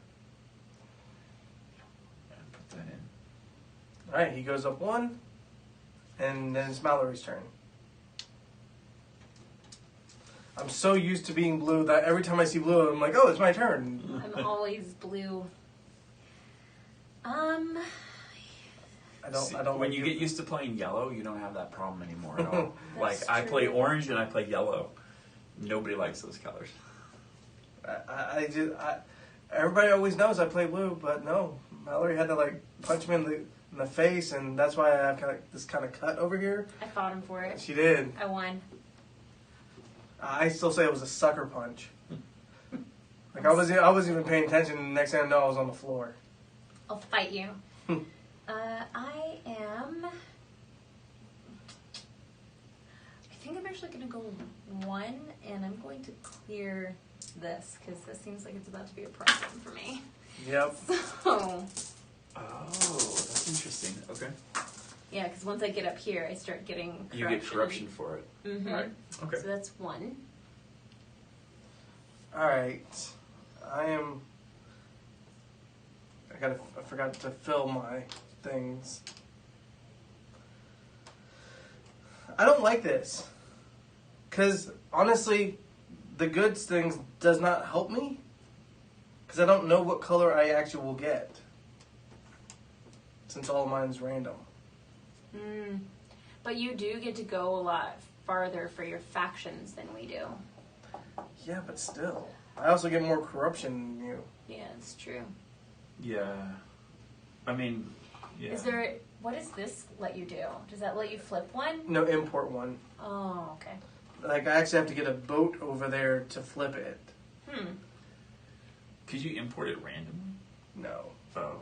and put that in. All right, he goes up one, and then it's Mallory's turn. I'm so used to being blue that every time I see blue, I'm like, oh, it's my turn. I'm always blue. I don't. When like you it. get used to playing yellow, you don't have that problem anymore at all. Like That's I true. play orange and I play yellow. Nobody likes those colors. Everybody always knows I play blue, but no, Mallory had to like punch me in the face, and that's why I have this kind of cut over here. I fought him for it. She did. I won. I still say it was a sucker punch. Like I wasn't even paying attention. And the next thing I know, I was on the floor. I'll fight you. I am. I think I'm actually going to go one, and I'm going to clear this because this seems like it's about to be a problem for me. Yep. So, Oh, that's interesting. Okay. yeah, because once I get up here, I start getting corruption. You get corruption for it. Mm-hmm. Right. Okay. So that's one. All right. I forgot to fill my things. I don't like this. Because, honestly, the goods things does not help me. Because I don't know what color I actually will get. Since all of mine's random. But you do get to go a lot farther for your factions than we do. Yeah, but still. I also get more corruption than you. Yeah, it's true. Yeah. I mean, yeah. What does this let you do? Does that let you flip one? No, import one. Oh, okay. Like, I actually have to get a boat over there to flip it. Could you import it randomly? No. Oh.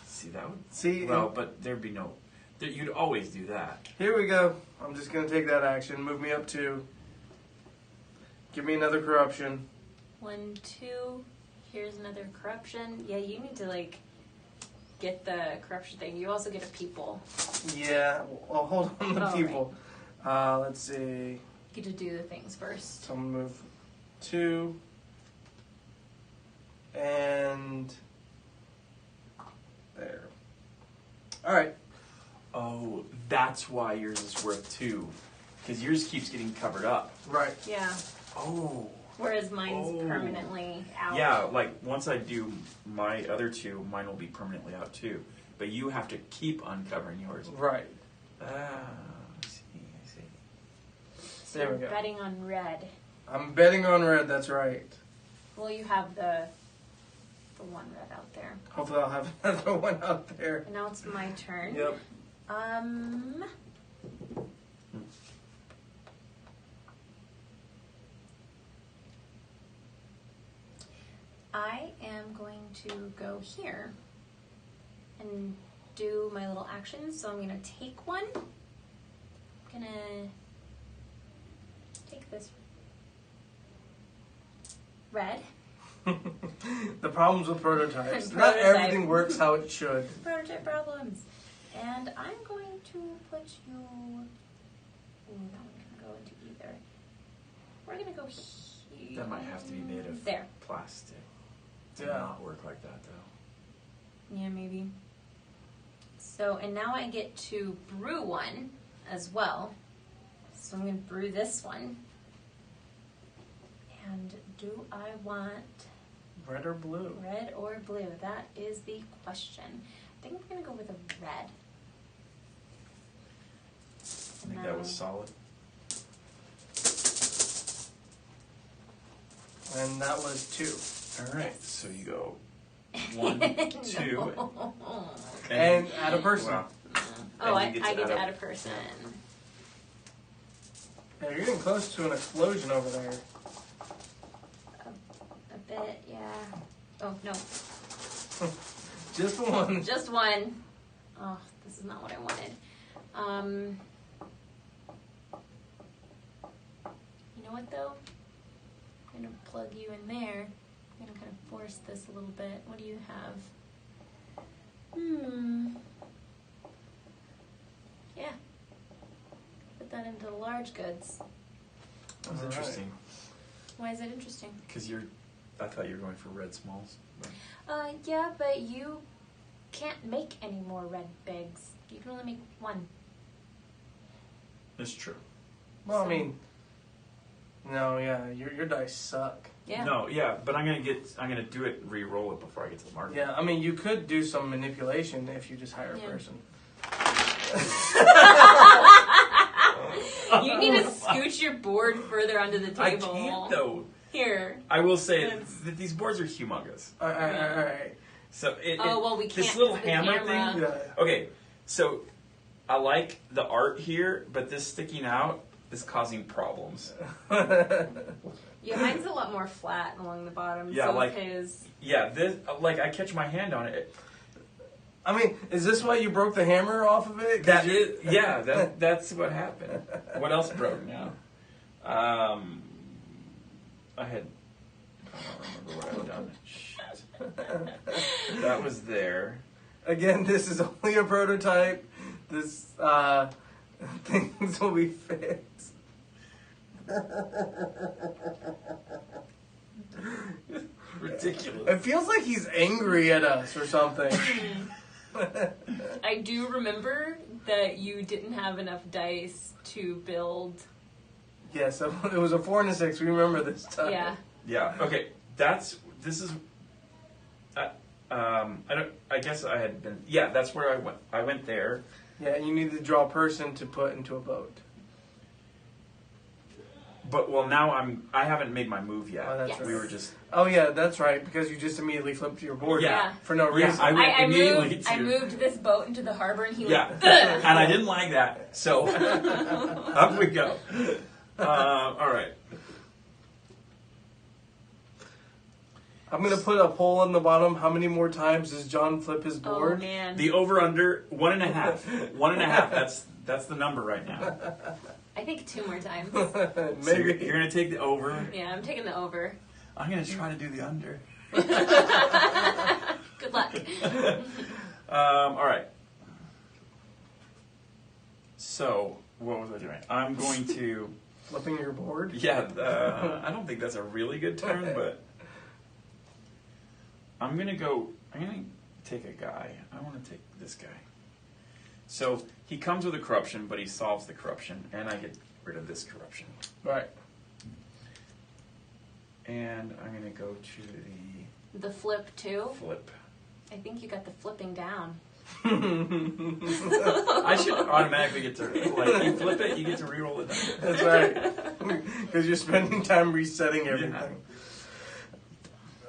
See, that would... See? Well, but there'd be no... You'd always do that. Here we go. I'm just going to take that action. Move me up 2. Give me another corruption. 1, 2. Here's another corruption. Yeah, you need to, like, get the corruption thing. You also get a people. Yeah. Well, hold on the All people. Let's see. You get to do the things first. So I'm going to move 2. And... there. Alright. Oh, that's why yours is worth 2. Because yours keeps getting covered up. Right. Yeah. Oh. Whereas mine's permanently out. Yeah, like once I do my other 2, mine will be permanently out too. But you have to keep uncovering yours. Right. Ah, I see. So There we you're go. betting on red. I'm betting on red, that's right. Well, you have the one red out there. Hopefully I'll have another one out there. And now it's my turn. Yep. I am going to go here and do my little actions. So I'm going to take one. I'm going to take this red. The problems with prototypes. Not Prototype. everything works how it should. Prototype problems. And I'm going to put you... Ooh, that one can go into either. We're going to go here. That might have to be made of There. plastic. To Yeah. not work like that though. Yeah, maybe. So, and now I get to brew one as well. So I'm going to brew this one. And do I want Red or blue? red or blue? That is the question. I think I'm going to go with a red. I think that was solid. And that was 2. Alright, so you go 1, 2, And add a person. Wow. Oh, And you I get to add add a person. Yeah, you're getting close to an explosion over there. A bit, yeah. Oh, no. Just one. Just one. Oh, this is not what I wanted. You know what though? I'm gonna plug you in there. I'm gonna kind of force this a little bit. What do you have? Yeah. Put that into the large goods. That was interesting. Why is that interesting? Because I thought you were going for red smalls. Yeah, but you can't make any more red bags. You can only make one. It's true. Well, So- I mean, no, yeah, your dice suck. Yeah. No, yeah, but I'm gonna do it, re-roll it before I get to the market. Yeah, I mean, you could do some manipulation if you just hire a Yeah. person. You need to scooch your board further onto the I table. can't though. Here. I will say That's- that these boards are humongous. All right. So Well, we can't. this little 'cause the hammer camera. thing. Yeah. Okay, so I like the art here, but this sticking out is causing problems. Yeah, mine's a lot more flat along the bottom. Yeah, so like- his. Yeah, this I catch my hand on it. I mean, is this why you broke the hammer off of it? 'Cause That you- is, yeah, that's what happened. What else broke now? I don't remember what I'd done. Shit. That was there. Again, this is only a prototype. This things will be fixed. Ridiculous. It feels like he's angry at us or something. I do remember that you didn't have enough dice to build. Yeah, so it was a 4 and a 6. We remember this time. Yeah. Yeah. Okay. This is. I guess I had been. Yeah, that's where I went. I went there. Yeah, you need to draw a person to put into a boat. But now I haven't made my move yet. Oh, that's Yes. right. We were just. Oh yeah, that's right. Because you just immediately flipped your board Yeah. for no reason. I went immediately I to. moved this boat into the harbor, and he Yeah, went. and I didn't like that. So up we go. All right. I'm gonna put a poll on the bottom. How many more times does John flip his Oh board? man. The over under 1.5. 1.5. That's the number right now. I think 2 more times. Maybe. So you're gonna take the over. Yeah, I'm taking the over. I'm gonna try to do the under. Good luck. All right. So what was I doing? I'm going to. Flipping your board. Yeah. I don't think that's a really good turn, but I'm gonna take a guy. I want to take this guy. So he comes with a corruption, but he solves the corruption, and I get rid of this corruption. Right. And I'm going to go to The flip too. the flip. I think you got the flipping down. I should automatically get to, you flip it, you get to reroll it. That's right. Because you're spending time resetting everything. All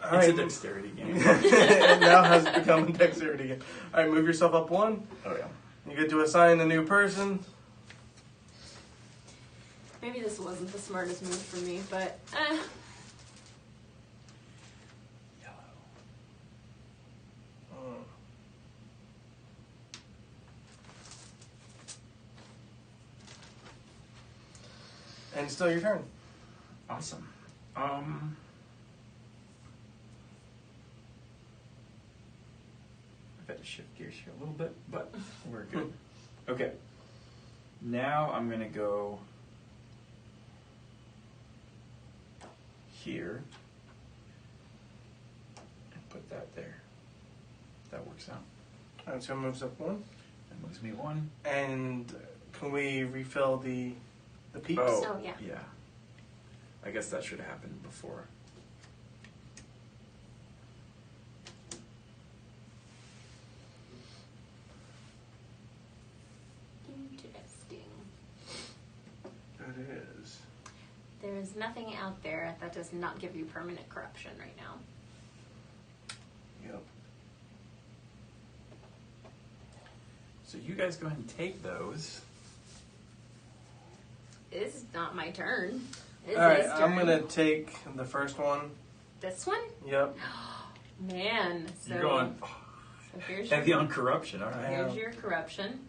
It's right. a dexterity game. It now has become a dexterity game. All right, move yourself up 1. Oh, yeah. You get to assign a new person. Maybe this wasn't the smartest move for me, but And still your turn. Awesome. I've had to shift gears here a little bit, but we're good. Okay. Now I'm going to go here and put that there. That works out. All right, so it moves up 1. That moves me 1. And can we refill the peeps? Oh, yeah. Yeah. I guess that should have happened before. interesting. It is. There is nothing out there that does not give you permanent corruption right now. Yep. So you guys go ahead and take those. This is not my turn. It's All right, his turn. I'm going to take the first one. This one? Yep. Man, so You're going. So here's Heavy your, on corruption. All right. here's your corruption.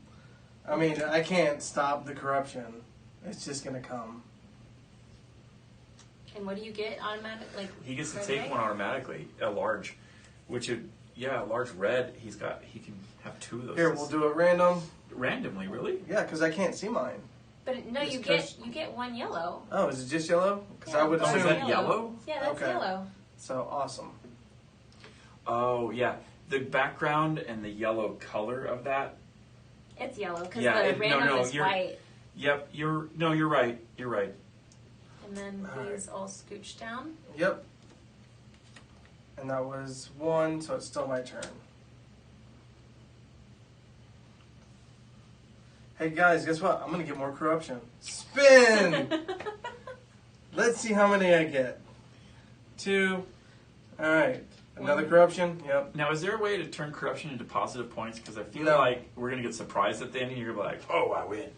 I mean, I can't stop the corruption. It's just gonna come. And what do you get automatic? Like He gets to right take away? one automatically, a large, which a large red. He can have 2 of those. Here, we'll do it random. Randomly, really? Yeah, because I can't see mine. But no, Just you 'cause- get one yellow. Oh, is it just yellow? Because I would Oh, assume. is that yellow? Yeah, that's Okay. yellow. So awesome. Oh yeah, the background and the yellow color of that. It's yellow because Yeah, the random is you're- white. Yep, you're right. You're right. And then All these all scooch down. Yep. And that was 1, so it's still my turn. Hey guys, guess what? I'm gonna get more corruption. Spin! Let's see how many I get. 2. Alright. Another 1. corruption? Yep. Now, is there a way to turn corruption into positive points? Because I feel No. like we're gonna get surprised at the end, and you're gonna be like, "Oh, I win."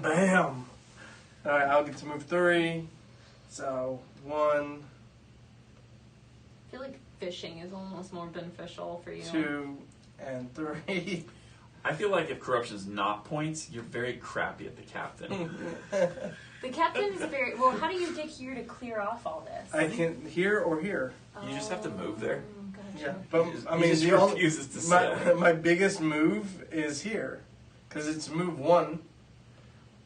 Bam! Alright, I'll get to move 3. So, 1, I feel like fishing is almost more beneficial for you. 2, and 3. I feel like if corruption's not points, you're very crappy at the captain. The captain is very well. How do you get here to clear off all this? I can here or here. You just have to move there. Gotcha. Yeah, but I He mean, just the only, refuses to sail. my biggest move is here, because it's move 1,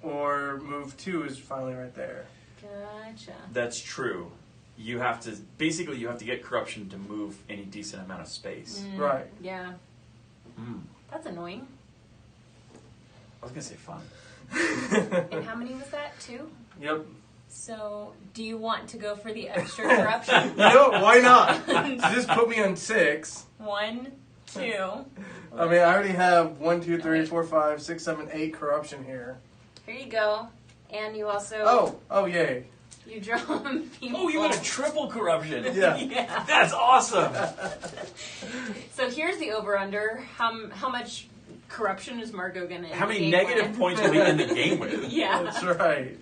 or move 2 is finally right there. Gotcha. That's true. You have to get corruption to move any decent amount of space. Right. Yeah, Mm. that's annoying. I was gonna say fun. And how many was that? 2? Yep. So, do you want to go for the extra corruption? No, why not? Just put me on 6. 1, 2. I mean, I already have 1, 2, 3, 4, 5, 6, 7, 8 corruption here. Here you go. And you also Oh, yay. you draw people. Oh, you got a triple corruption. Yeah. Yeah. That's awesome. So here's the over/under. How much corruption is Margot gonna? How many game negative with? points will he end the game with? Yeah. That's right.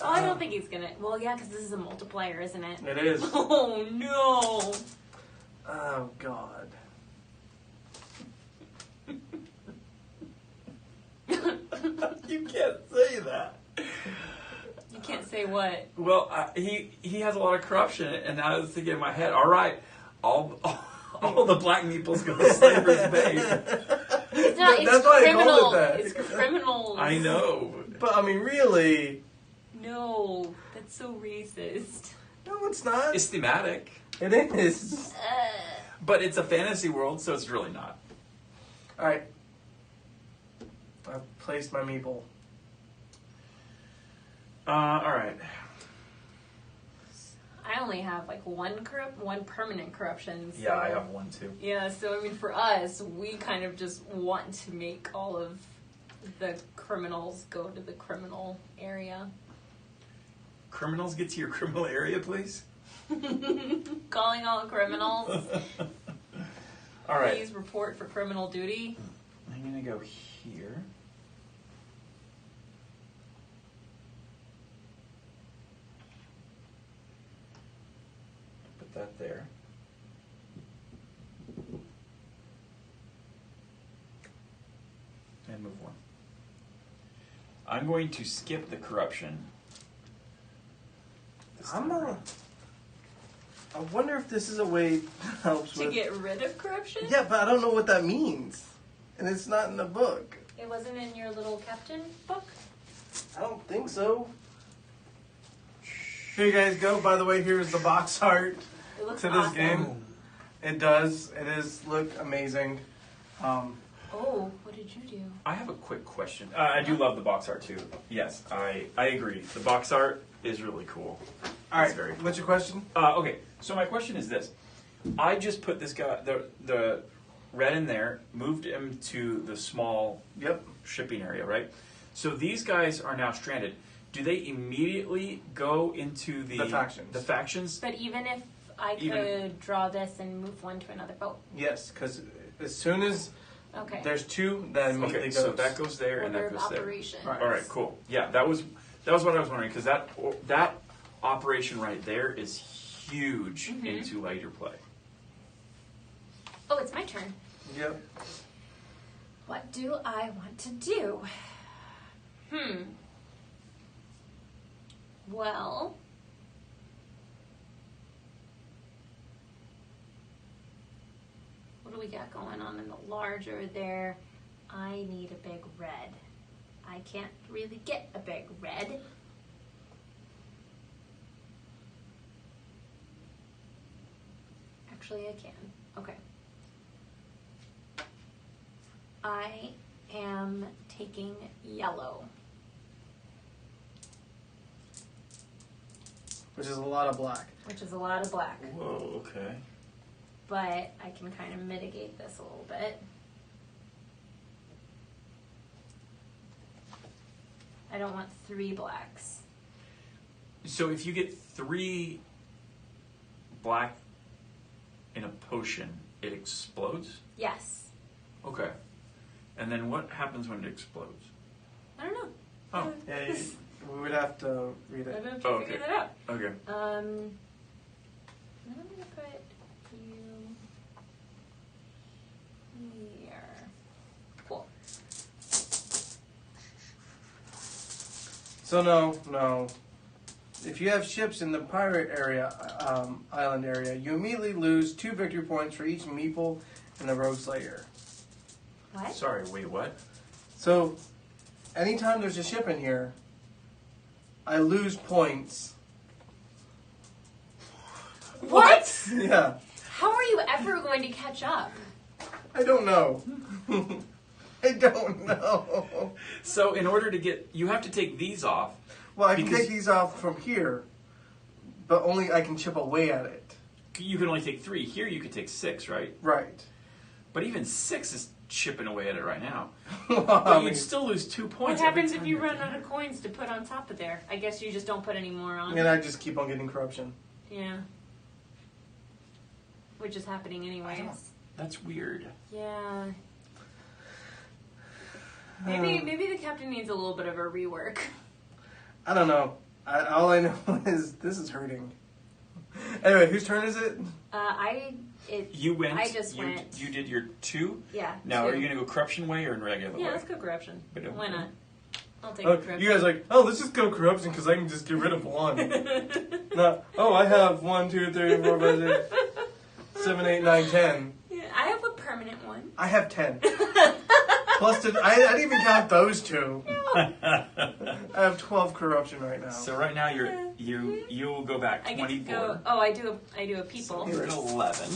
Oh, I don't think he's gonna. Well, yeah, because this is a multiplier, isn't it? It is. Oh no. Oh, God. You can't say that. You can't say what. Well, he has a lot of corruption, and I was thinking in my head, all right, all the black meeples go to Slaver's Bay. It's not. It's That's why I criminal. called it that. It's criminals. I know. But, I mean, really, No, that's so racist. no, it's not. It's thematic, It is. but it's a fantasy world, so it's really not. All right. I've placed my meeple. All right. I only have like one permanent corruption. So. Yeah, I have 1 too. Yeah, so I mean, for us, we kind of just want to make all of the criminals go to the criminal area. Criminals, get to your criminal area, please. Calling all criminals. All right. Please report for criminal duty. I'm gonna go here. Put that there. And move 1. I'm going to skip the corruption. this I'm time not. around. I wonder if this is a way that helps To with. get rid of corruption? Yeah, but I don't know what that means, and it's not in the book. It wasn't in your little captain book? I don't think so. Here you guys go. By the way, here's the box art It looks to this awesome. game. It does. It is look amazing. Oh, what did you do? I have a quick question. I do love the box art too. Yes, I agree. The box art is really cool. All right. It's very What's your question? Okay, so my question is this: I just put this guy, the red in there, moved him to the small Yep. shipping area, right? So these guys are now stranded. Do they immediately go into the factions. The factions? But even if I could draw this and move one to another boat. Yes, because as soon as Okay. there's 2, that immediately Okay, goes. so that goes there and Order that of goes there. operation. Right. All right, cool. Yeah, that was what I was wondering because that operation right there is huge into later play. Oh, it's my turn. Yep. What do I want to do? Well, what do we got going on in the large over there? I need a big red. I can't really get a big red. Actually, I can. Okay. I am taking yellow. Which is a lot of black. Which is a lot of black. Whoa, okay. But I can kind of mitigate this a little bit. I don't want 3 blacks. So if you get 3 black in a potion, it explodes? Yes. Okay. And then what happens when it explodes? I don't know. Oh. Yeah, we would have to read I it. don't have to Oh, figure okay. that out. Okay. Then I'm gonna put you here. Cool. So no. If you have ships in the pirate area, island area, you immediately lose 2 victory points for each meeple in the Rogue Slayer. What? Sorry, wait, what? So, anytime there's a ship in here, I lose points. What? Yeah. How are you ever going to catch up? I don't know. I don't know. So in order to get, you have to take these off. Well, I can Because- take these off from here, but only I can chip away at it. You can only take 3. Here you could take 6, right? Right. But even 6 is chipping away at it right now. Well, But I you'd mean, still lose 2 What points. every happens if time you you- run out of coins to put on top of there? I guess you just don't put any more on. and I just keep on getting corruption. Yeah. Which is happening anyways. That's weird. Yeah. Maybe the captain needs a little bit of a rework. I don't know. All I know is this is hurting. Anyway, whose turn is it? You went. I just you, went. You did your 2. Yeah. Now, 2. are you going to go corruption way or in regular way? Yeah, let's go corruption. But Why not? I'll take Oh, corruption. you guys are like, let's just go corruption because I can just get rid of 1. No, I have 1, 2, 3, 4, 5, 6, 7, 8, 9, 10. Yeah, I have a permanent one. I have 10. Plus, I didn't even count those 2. I have 12 corruption right now. So right now you will go back I get to 24. go. Oh, I do a people. You're at 11.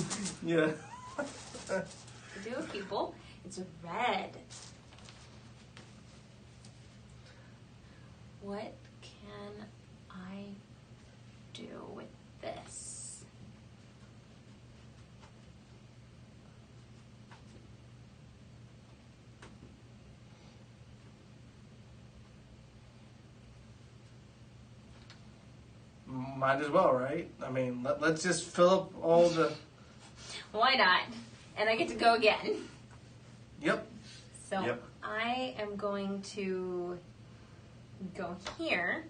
Yeah. I do a people. It's a red. What can I do with this? Might as well, right? I mean, let's just fill up all the... Why not? And I get to go again. Yep. So Yep. I am going to go here.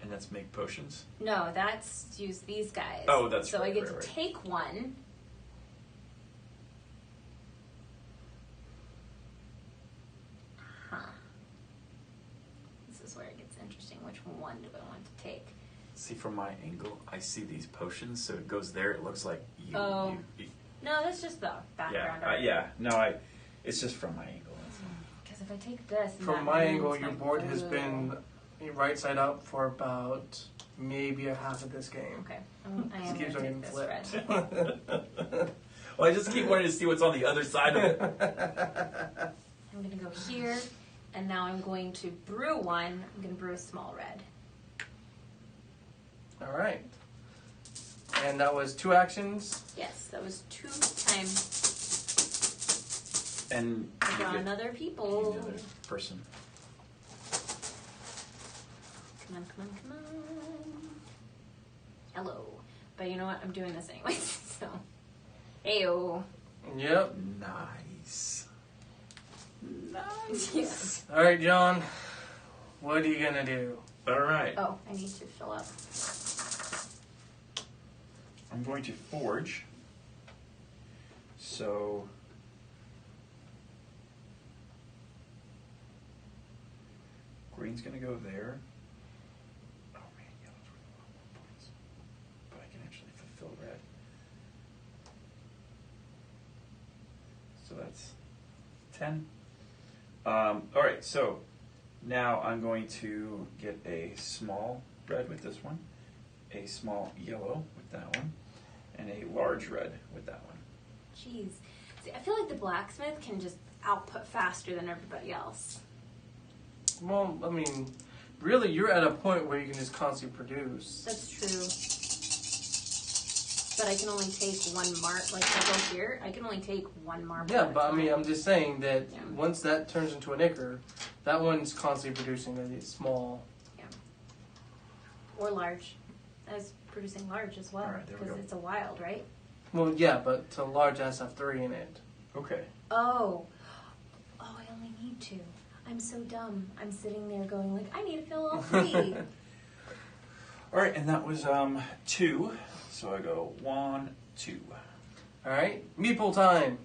And that's make potions. No, that's to use these guys. Oh, that's so right, I get right, to right. take one. Huh. This is where it gets interesting. Which one do I want to take? See, from my angle, I see these potions, so it goes there. It looks like you. Oh. No, that's just the background. It's just from my angle. That's all. Because if I take this, and From that my means angle, my your board has blue. been right side up for about maybe a half of this game. Okay, I Just am keeps on going getting to take this flipped. red. Well, I just keep wanting to see what's on the other side of it. I'm going to go here, and now I'm going to brew one. I'm going to brew a small red. All right. And that was 2 actions. Yes, that was 2 times. And I you draw get another people. another person. Come on, come on, come on. Hello. But you know what? I'm doing this anyways, so. Heyo. Yep. Nice. Yes. All right, John. What are you gonna do? All right. Oh, I need to fill up. I'm going to forge So green's gonna go there. Oh man, yellow's worth a lot more points. But I can actually fulfill red. So that's 10. Alright, so now I'm going to get a small red with this one, a small yellow with that one, and a large red with that one. Jeez. See, I feel like the blacksmith can just output faster than everybody else. Well, I mean, really, you're at a point where you can just constantly produce. That's true. But I can only take one mark. Like, if I go here, I can only take one marble. Yeah, but I mean, I'm just saying that Yeah. once that turns into an ichor, that one's constantly producing a small. Yeah. Or large. I was producing large as well. All right, there we Because go. it's a wild, right? Well, yeah, but to large has to have 3 in it. Okay. Oh. Oh, I only need 2. I'm so dumb. I'm sitting there going like, I need to fill all 3. Alright, and that was 2. So I go 1, 2. All right, meeple time.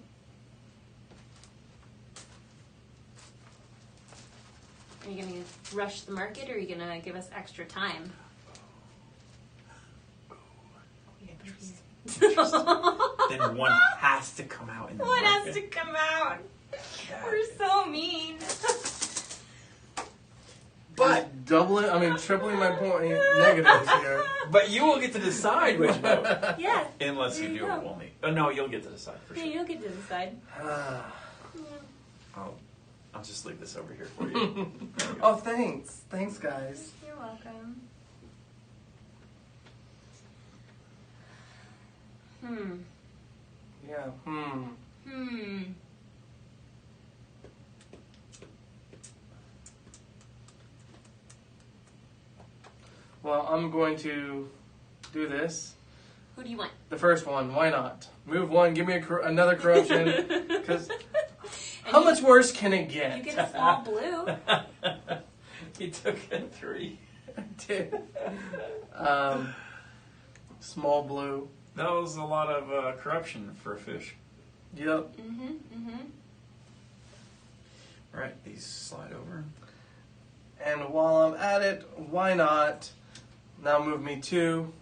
Are you going to rush the market or are you going to give us extra time? Then one has to come out in the What market. has to come out? Yeah. We're so mean. But Doubling, I mean, tripling my point negatives here. but you will get to decide which vote. Yeah. Unless There you you do go. it only. Oh no, you'll get to decide for Yeah, sure. you'll get to decide. I'll just leave this over here for you. Oh, thanks. Thanks, guys. You're welcome. Yeah, Well, I'm going to do this. Who do you want? The first one, why not? Move 1, give me another corruption. Because how much worse can it get? You get a small blue. He took a 3. Dude. Small blue. That was a lot of corruption for a fish. Yep. Alright, these slide over. And while I'm at it, why not? Now move me 2.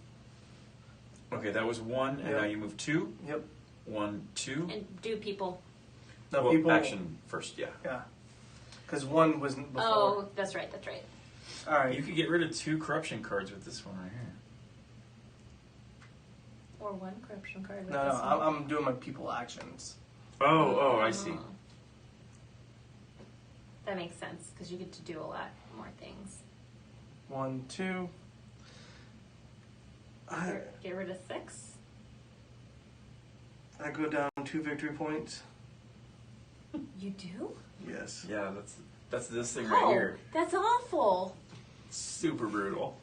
Okay, that was 1, and Yep. now you move 2. Yep. 1, 2. And do people. No, Well, people. action first, yeah. Yeah. Because 1 wasn't before. Oh, that's right. That's right. All right. You could get rid of 2 corruption cards with this one right here. Or 1 corruption card. With No, this one. I'm doing my people actions. Oh, I see. That makes sense because you get to do a lot more things. 1, 2. Get rid of 6. I go down 2 victory points. You do? Yes. Yeah, that's this thing Oh, right here. that's awful. Super brutal.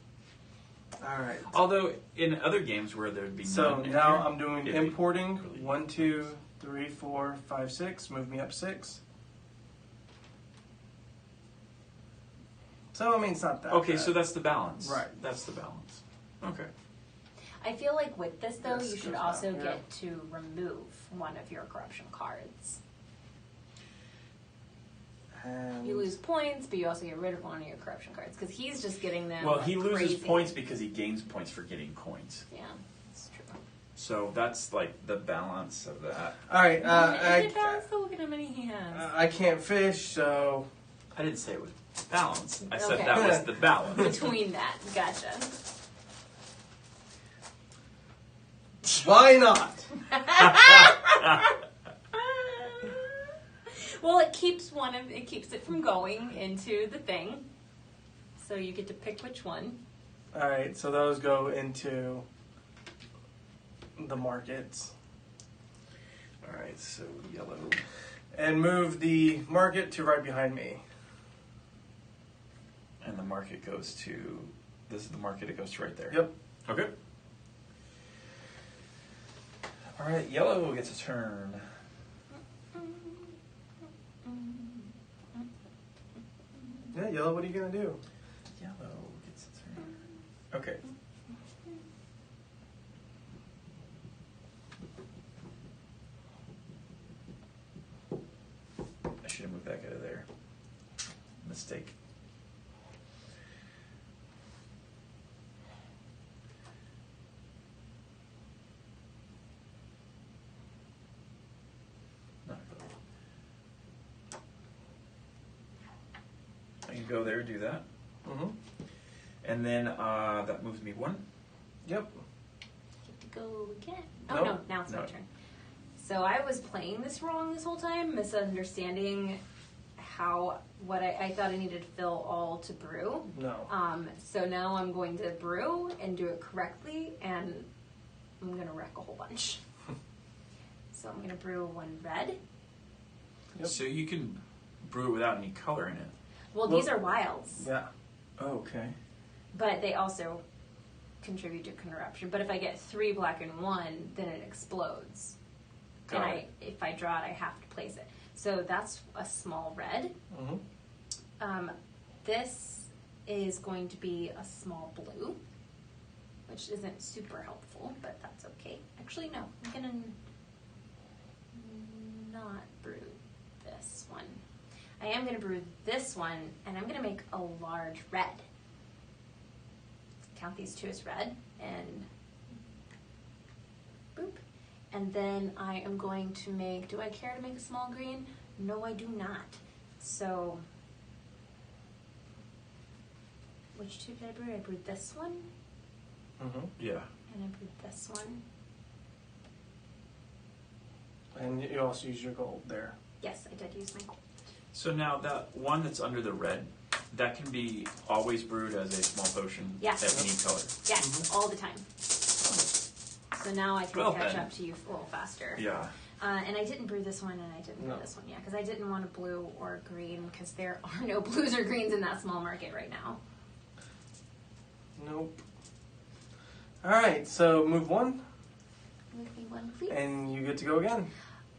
All right. Although in other games where there'd be So none in now here, I'm doing it'd be importing. really- 1, 2, 3, 4, 5, 6. Move me up 6. So I mean, it's not that. Okay, bad. so that's the balance. Right. That's the balance. Okay. I feel like with this though, Yes, you should goes also down, yeah. get to remove one of your corruption cards. And You lose points, but you also get rid of one of your corruption cards because he's just getting them. Well, like he loses crazy. points because he gains points for getting coins. Yeah, that's true. So that's like the balance of that. All right. Is it balanced? Look at how many he has. I can't fish, so I didn't say it was balance. I said Okay. that was the balance. Between that, gotcha. why not? Well, it keeps it from going into the thing, so you get to pick which one. All right. So those go into the markets. All right, so yellow. And move the market to right behind me. And the market goes to, this is the market, it goes to right there. Yep. Okay. All right, yellow gets a turn. Yeah, yellow. What are you gonna do? Yellow gets a turn. Okay. back out of there. Mistake. Not really. I can go there, do that. Mm-hmm. And then that moves me 1. Yep. Get to go again. Oh Nope. no, now it's my No. turn. So I was playing this wrong this whole time, misunderstanding what I thought I needed to fill all to brew. No. So now I'm going to brew and do it correctly, and I'm gonna wreck a whole bunch. So I'm gonna brew 1 red. Yep. So you can brew it without any color in it. Well, these are wilds, Yeah. Oh, okay. but they also contribute to corruption. But if I get 3 black and 1, then it explodes. Got and it. if I draw it, I have to place it. So that's a small red. Mm-hmm. This is going to be a small blue, which isn't super helpful, but that's okay. Actually, no, I'm gonna not brew this one. I am gonna brew this one, and I'm gonna make a large red. Count these 2 as red, and boop. And then I am going to make, do I care to make a small green? No, I do not. So, which 2 did I brew? I brewed this one, Mm-hmm. Yeah. and I brewed this one. And you also use your gold there. Yes, I did use my gold. So now that one that's under the red, that can be always brewed as a small potion Yes. at any color. Yes, all the time. So now I can Well catch then. up to you a little faster. Yeah. And I didn't brew this one, and I didn't brew No. this one yet, because I didn't want a blue or green, because there are no blues or greens in that small market right now. Nope. All right. So move 1, Move me 1, please. and you get to go again.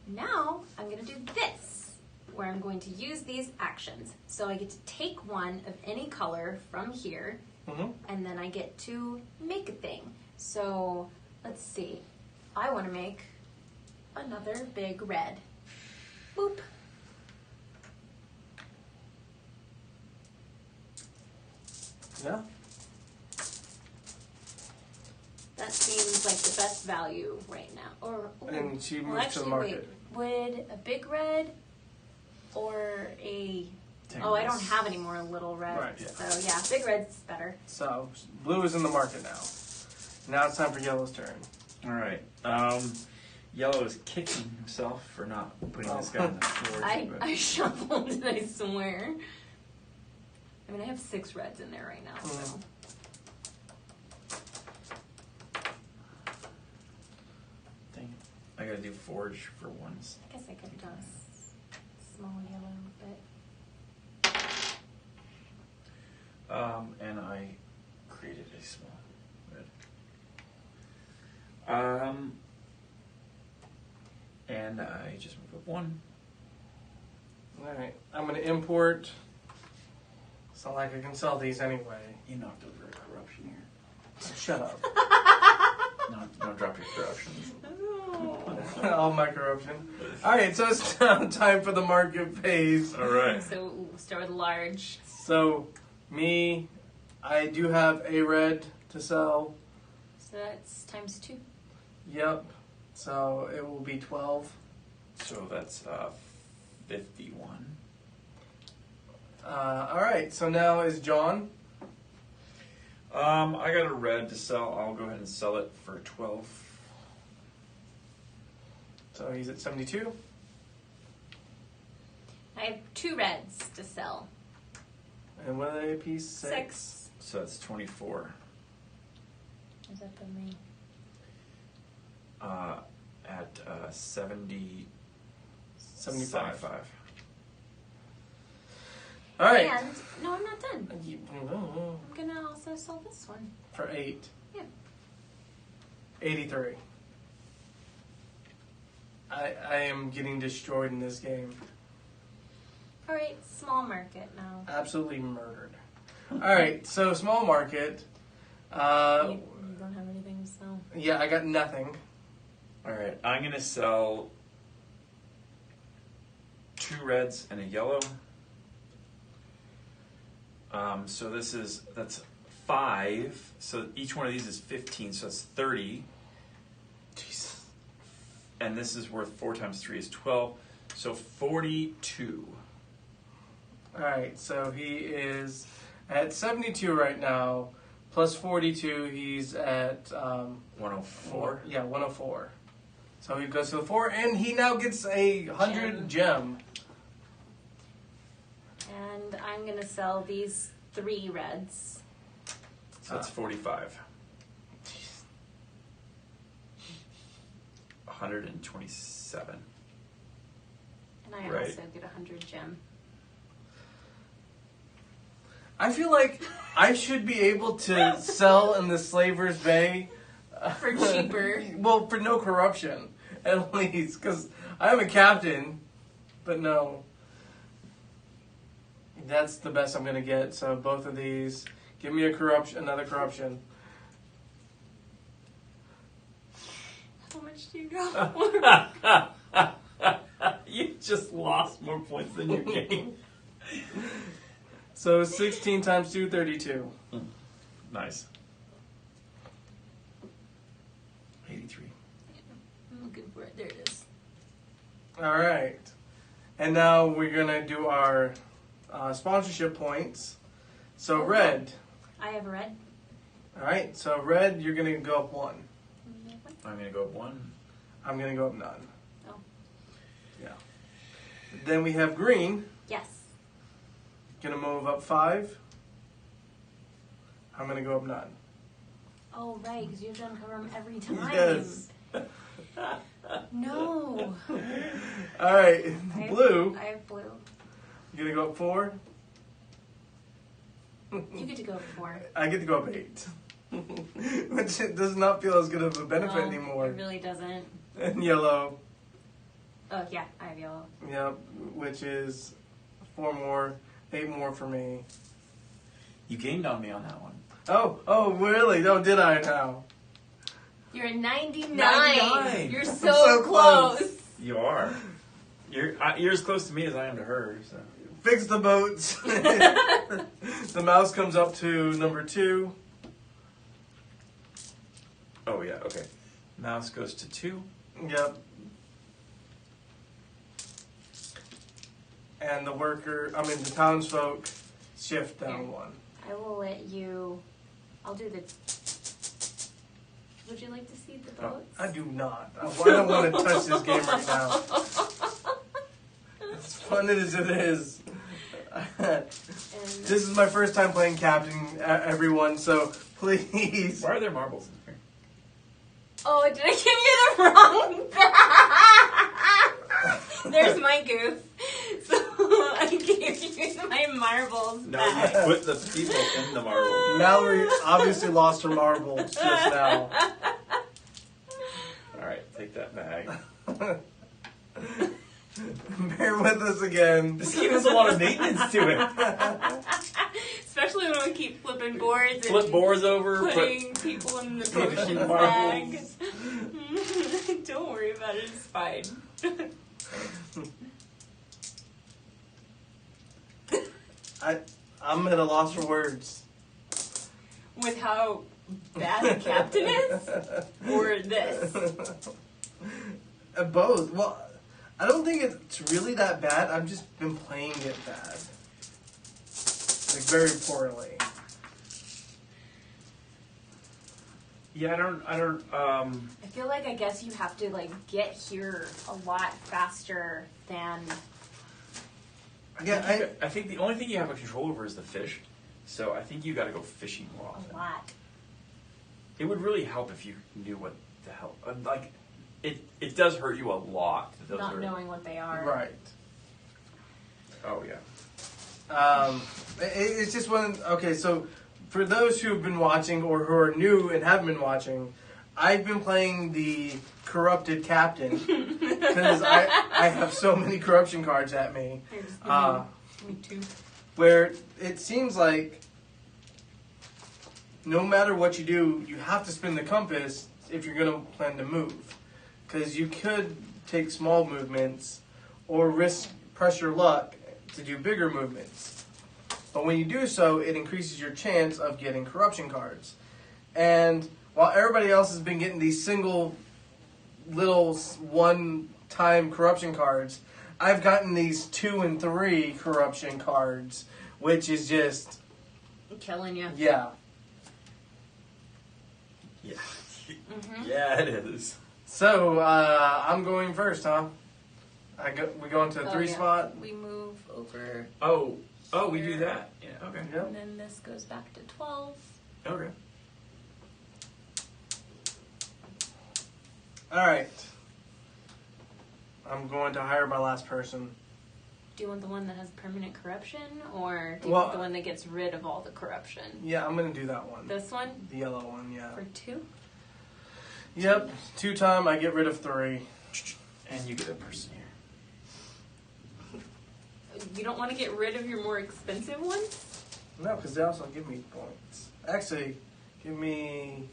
Now I'm going to do this, where I'm going to use these actions. So I get to take 1 of any color from here, Mm-hmm. and then I get to make a thing. So let's see. I want to make another big red. Boop. Yeah. That seems like the best value right now. Or And she well, moves to actually, the market. wait. Would a big red or a oh, I don't have any more little reds. Right, yeah. So yeah, big red's better. So blue is in the market now. Now it's time for yellow's turn. All right. Yellow is kicking himself for not putting this guy in the storage. I shuffled, I swear. I mean, I have 6 reds in there right now, so. Dang it. I gotta do forge for once. I guess I could have done a small yellow, but And I created a small red. And I just move up 1. All right. I'm going to import. It's not like I can sell these anyway. You knocked over a corruption here. Shut up. Don't drop your corruptions. All my corruption. All right. So it's now time for the market phase. All right. so we'll start with large. So me, I do have a red to sell. So that's times 2. Yep. So it will be 12. So that's 51. All right. So now is John. I got a red to sell. I'll go ahead and sell it for 12. So he's at 72. I have 2 reds to sell. And what are they a piece? 6. So that's 24. Is that for me? At 70. 75. 75. All right. And, no, I'm not done. Oh, I'm going to also sell this one. for 8. Yeah. 83. I am getting destroyed in this game. All right, small market now. Absolutely murdered. All right, so small market. You don't have anything to sell? Yeah, I got nothing. All right. I'm going to sell 2 reds and a yellow. So that's 5. So each one of these is 15. So that's 30. Jesus. And this is worth 4 times 3 is 12. So 42. All right, so he is at 72 right now, plus 42. He's at 104. Yeah, 104. So he goes to the 4, and he now gets a 100 gem. And I'm gonna sell these 3 reds. So that's 45. 127. And I Right. also get 100 gem. I feel like I should be able to sell in the Slaver's Bay For cheaper. Well, for no corruption, at least, because I'm a captain. But no, that's the best I'm gonna get. So both of these, give me a corruption, another corruption. How much do you go? You just lost more points than you gained. So 16 times 2, 32. Nice. 83. I'm looking for it. There it is. All right, and now we're gonna do our sponsorship points. So red. I have red. All right, so red, you're gonna go up 1. I'm going to go up 1. I'm gonna go up none. Oh. Yeah. Then we have green. Yes. Gonna move up 5. I'm gonna go up none. Oh, right, because you have to uncover them every time. Yes. No. All right, I have- blue. I have blue. You're gonna go up 4. You get to go 4. I get to go up 8. Which it does not feel as good of a benefit No, anymore. It really doesn't. And yellow. Oh, yeah, I have yellow. Yep, which is 4 more, 8 more for me. You gained on me on that one. Oh, really? No, did I now? You're at 99. 99. You're I'm so, so close. close. You are. You're as close to me as I am to her. So. Fix the boats. The mouse comes up to number 2. Oh, yeah, okay. Mouse goes to 2. Yep. And the townsfolk shift down Here. 1. I will let you. I'll do the. Would you like to see the boats? I do not. I don't want to touch this game right now. As fun as it is. And This is my first time playing Captain, everyone, so please. Why are there marbles in here? oh, did I give you the wrong? There's my goof. So I gave you my marbles No, back. you put the people in the marble. Mallory obviously lost her marbles just now. Alright, take that bag. Bear with us again. This game has a lot of maintenance to it. Especially when we keep flipping boards Flip and boards over, putting people in the Put potions marbles. bag. Don't worry about it, it's fine. I'm at a loss for words. With how bad the captain is? Or this? Both. Well, I don't think it's really that bad. I've just been playing it bad. Like, very poorly. Yeah, I don't, I feel like I guess you have to like get here a lot faster than Yeah, I think the only thing you have a control over is the fish. So I think you gotta go fishing more a often. lot. It would really help if you knew what the hell, like, it does hurt you a lot. Those Not are, knowing what they are. right. Oh yeah. It's just one. Okay, so for those who have been watching or who are new and haven't been watching, I've been playing the corrupted captain because I have so many corruption cards at me. Here, just give me two. Where it seems like no matter what you do, you have to spin the compass if you're going to plan to move. Because you could take small movements or risk press your luck to do bigger movements. But when you do so, it increases your chance of getting corruption cards. And while everybody else has been getting these single little one-time corruption cards, I've gotten these 2 and 3 corruption cards, which is just Killing you. yeah. Yeah. Mm-hmm. Yeah, it is. So I'm going first, huh? We go into a 3 spot. We move over, Oh, we do that? Yeah, okay. Yep. and then this goes back to 12. Okay. All right. I'm going to hire my last person. Do you want the one that has permanent corruption, or do you Well, want the one that gets rid of all the corruption? Yeah, I'm going to do that one. This one The yellow one, yeah. for 2? Yep, 2 time, I get rid of 3. And you get a person here. You don't want to get rid of your more expensive ones? No, because they also give me points. Actually, give me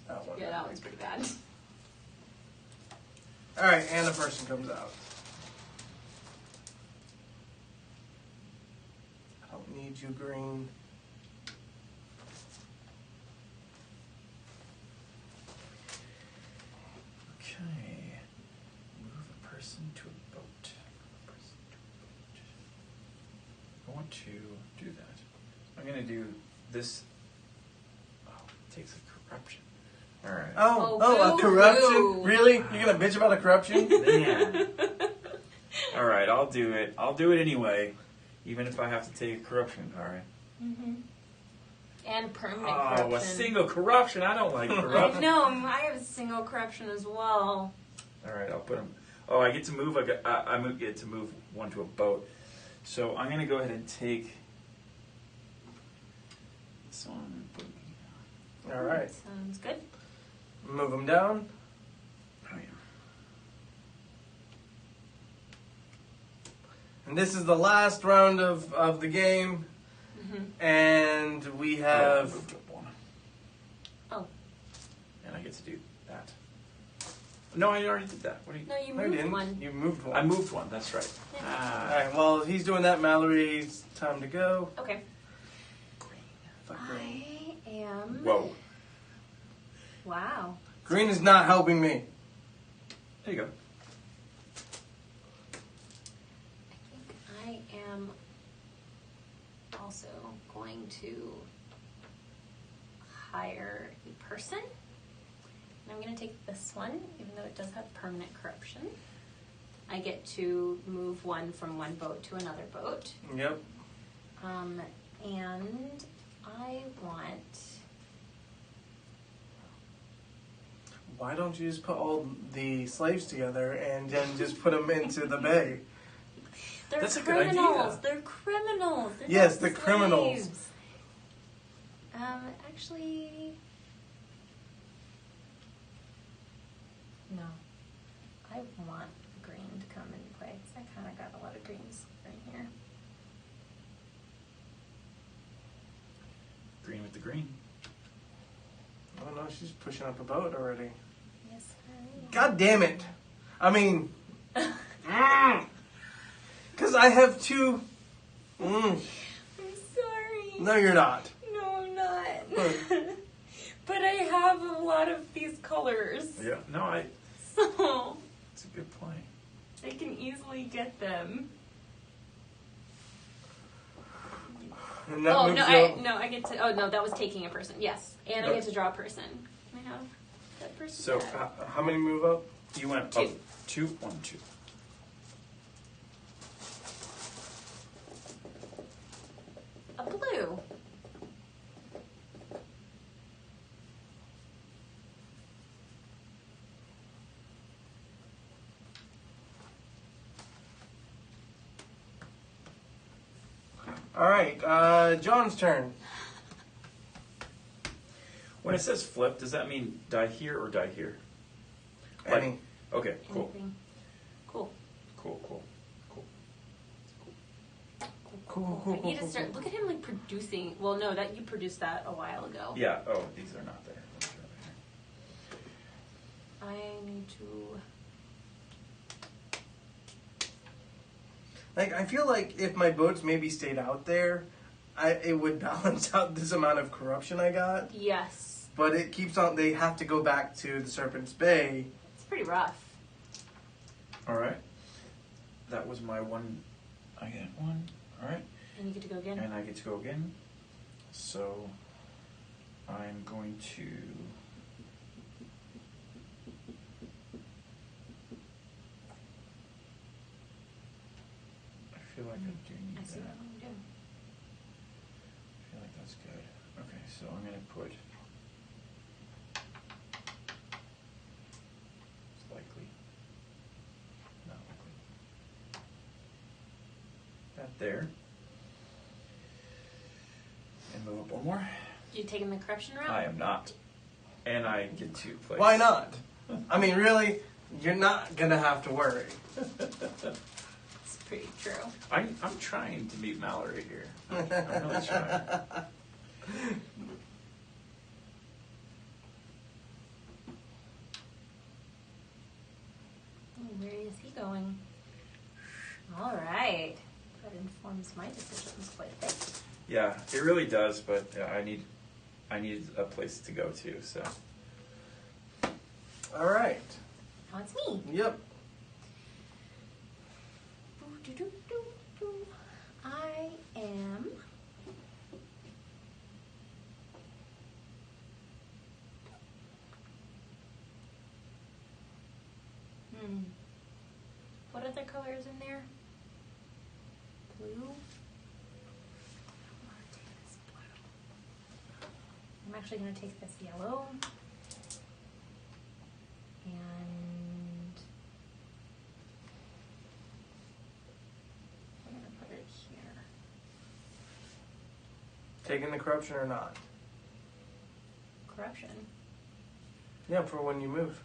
that one. Yeah, that one's pretty bad. All right, and a person comes out. I don't need you, green. Okay. Move a person to a boat. I want to do that. I'm going to do this. Oh, it takes a corruption. All right. Oh, Oh, a boo, corruption? boo. Really? You're gonna bitch about a corruption? Man. All right, I'll do it. I'll do it anyway, even if I have to take a corruption. All right. Mm-hmm. And permanent Oh, corruption. a single corruption. I don't like I corruption. know, I have a single corruption as well. All right, I'll put them. Oh, I get to move. I get to move one to a boat. So I'm gonna go ahead and take this one and put it All right. Sounds good. Move them down. Oh yeah. And this is the last round of the game. Mm-hmm. And we I have... moved up one. Oh. And I get to do that. No, I already did that. What do you? No, you No, you moved didn't. one. You moved one. I moved one. That's right. Yeah. All Ah. right, well, he's doing that. Mallory's time to go. Okay. Fuck green. I am... Whoa. Wow. Green is not helping me. There you go. I think I am also going to hire a person. And I'm going to take this one, even though it does have permanent corruption. I get to move one from one boat to another boat. Yep. And I want... Why don't you just put all the slaves together and then just put them into the bay? They're That's a good criminals. idea. They're criminals. They're Yes, not the criminals. slaves. Actually, no. I want green to come into play because I kind of got a lot of greens right here. Green with the green. Oh no, she's pushing up a boat already. Yes, I God damn it! I mean, because I have 2. I'm sorry. No, you're not. No, I'm not. But I have a lot of these colors, Yeah. No, so it's a good play. I can easily get them. And that Oh moves no! you up. I get to. Oh no, that was taking a person. Yes, and I No. get to draw a person. Can I have that person? So How many move up? you went 2. up 2, 1, 2. A blue. All right, John's turn. When it says flip, does that mean die here or die here? Like- Any. Okay. Cool. Anything. Cool. Cool. Cool. Cool. I need to start. Look at him like producing. Well, no, that you produced that a while ago. Yeah. Oh, these are not there. Those are over here. I need to Like, I feel like if my boats maybe stayed out there, it would balance out this amount of corruption I got. Yes. But it keeps on, they have to go back to the Serpent's Bay. It's pretty rough. All right. That was my one. I get one. All right. And you get to go again. And I get to go again. So I'm going to. I feel like I do need I see that. what I'm doing. I feel like that's good. Okay, so I'm going to put. It's likely. Not likely. That there. And move up one more. You taking the corruption route? I am not. And I get to place. Why not? I mean, really, you're not going to have to worry. It's pretty true. I'm trying to beat Mallory here. I'm really trying. Oh, where is he going? All right. That informs my decisions quite a bit. Yeah, it really does, but I need a place to go to, so. All right. Now it's me. Yep. Boo-doo-doo-doo-doo. I am. What other colors in there? Blue. I'm actually going to take this yellow and I'm going to put it here. Taking the corruption or not? Corruption? Yeah, for when you move.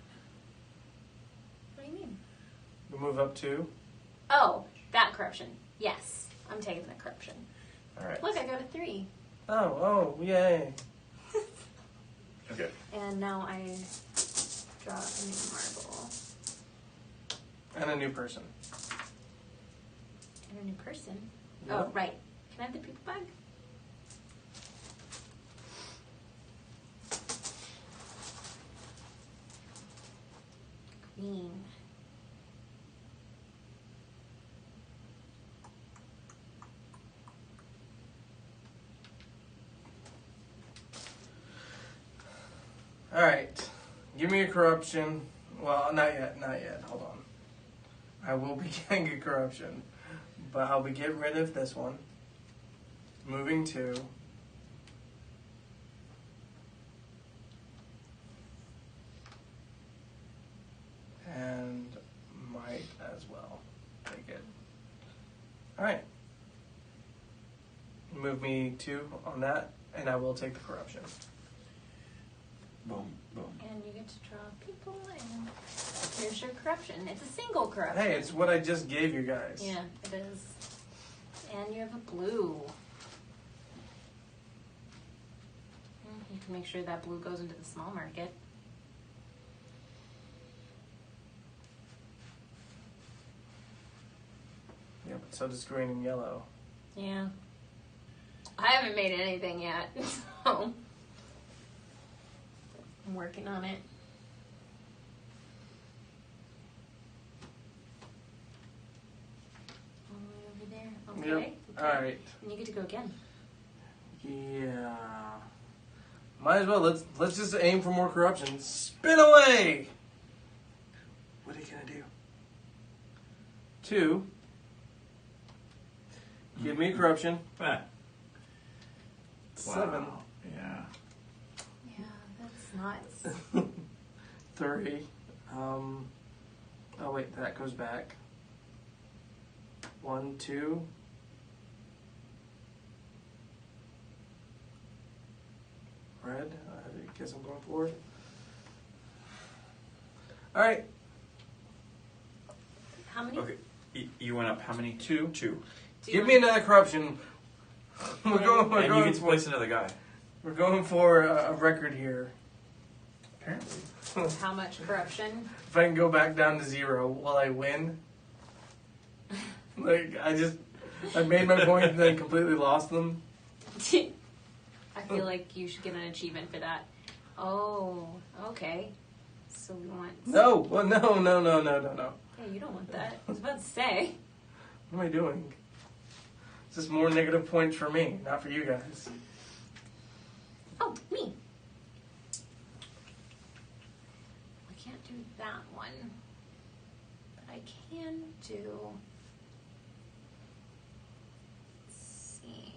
What do you mean? You move up 2. Oh, that corruption. Yes, I'm taking the corruption. All right. Look, I got a 3. Oh, yay. Okay. And now I draw a new marble. And a new person. And a new person. Yep. Oh, right. Can I have the people bag? Green. All right. Give me a corruption. Well, not yet. Hold on. I will be getting a corruption. But I'll be getting rid of this one. Moving 2. And might as well take it. All right. Move me 2 on that, and I will take the corruption. Boom, boom. And you get to draw people, and here's your corruption. It's a single corruption. Hey, it's what I just gave you guys. Yeah, it is. And you have a blue. You can make sure that blue goes into the small market. Yeah, but so does green and yellow. Yeah. I haven't made anything yet, so I'm working on it. All the way over there. Okay. Yep. All right. And you get to go again. Yeah. Might as well. Let's just aim for more corruption. Spin away. What are you gonna do? 2. Give me a corruption. Ah. 7. Wow. Yeah. Yeah, that's nuts. 3. Oh wait, that goes back. 1, 2. Red. I guess I'm going forward. All right. How many? Okay. You went up how many? 2? 2. Do you Give want- me another corruption. We're going. We're And you going get to for. place another guy. We're going for a record here. Apparently. How much corruption? If I can go back down to 0, will I win? Like, I made my point and then completely lost them. I feel like you should get an achievement for that. Oh, okay. So we want... No, well, no. Yeah, you don't want that. I was about to say. What am I doing? It's just more negative points for me, not for you guys. Oh, me. I can't do that one. But I can do... Let's see.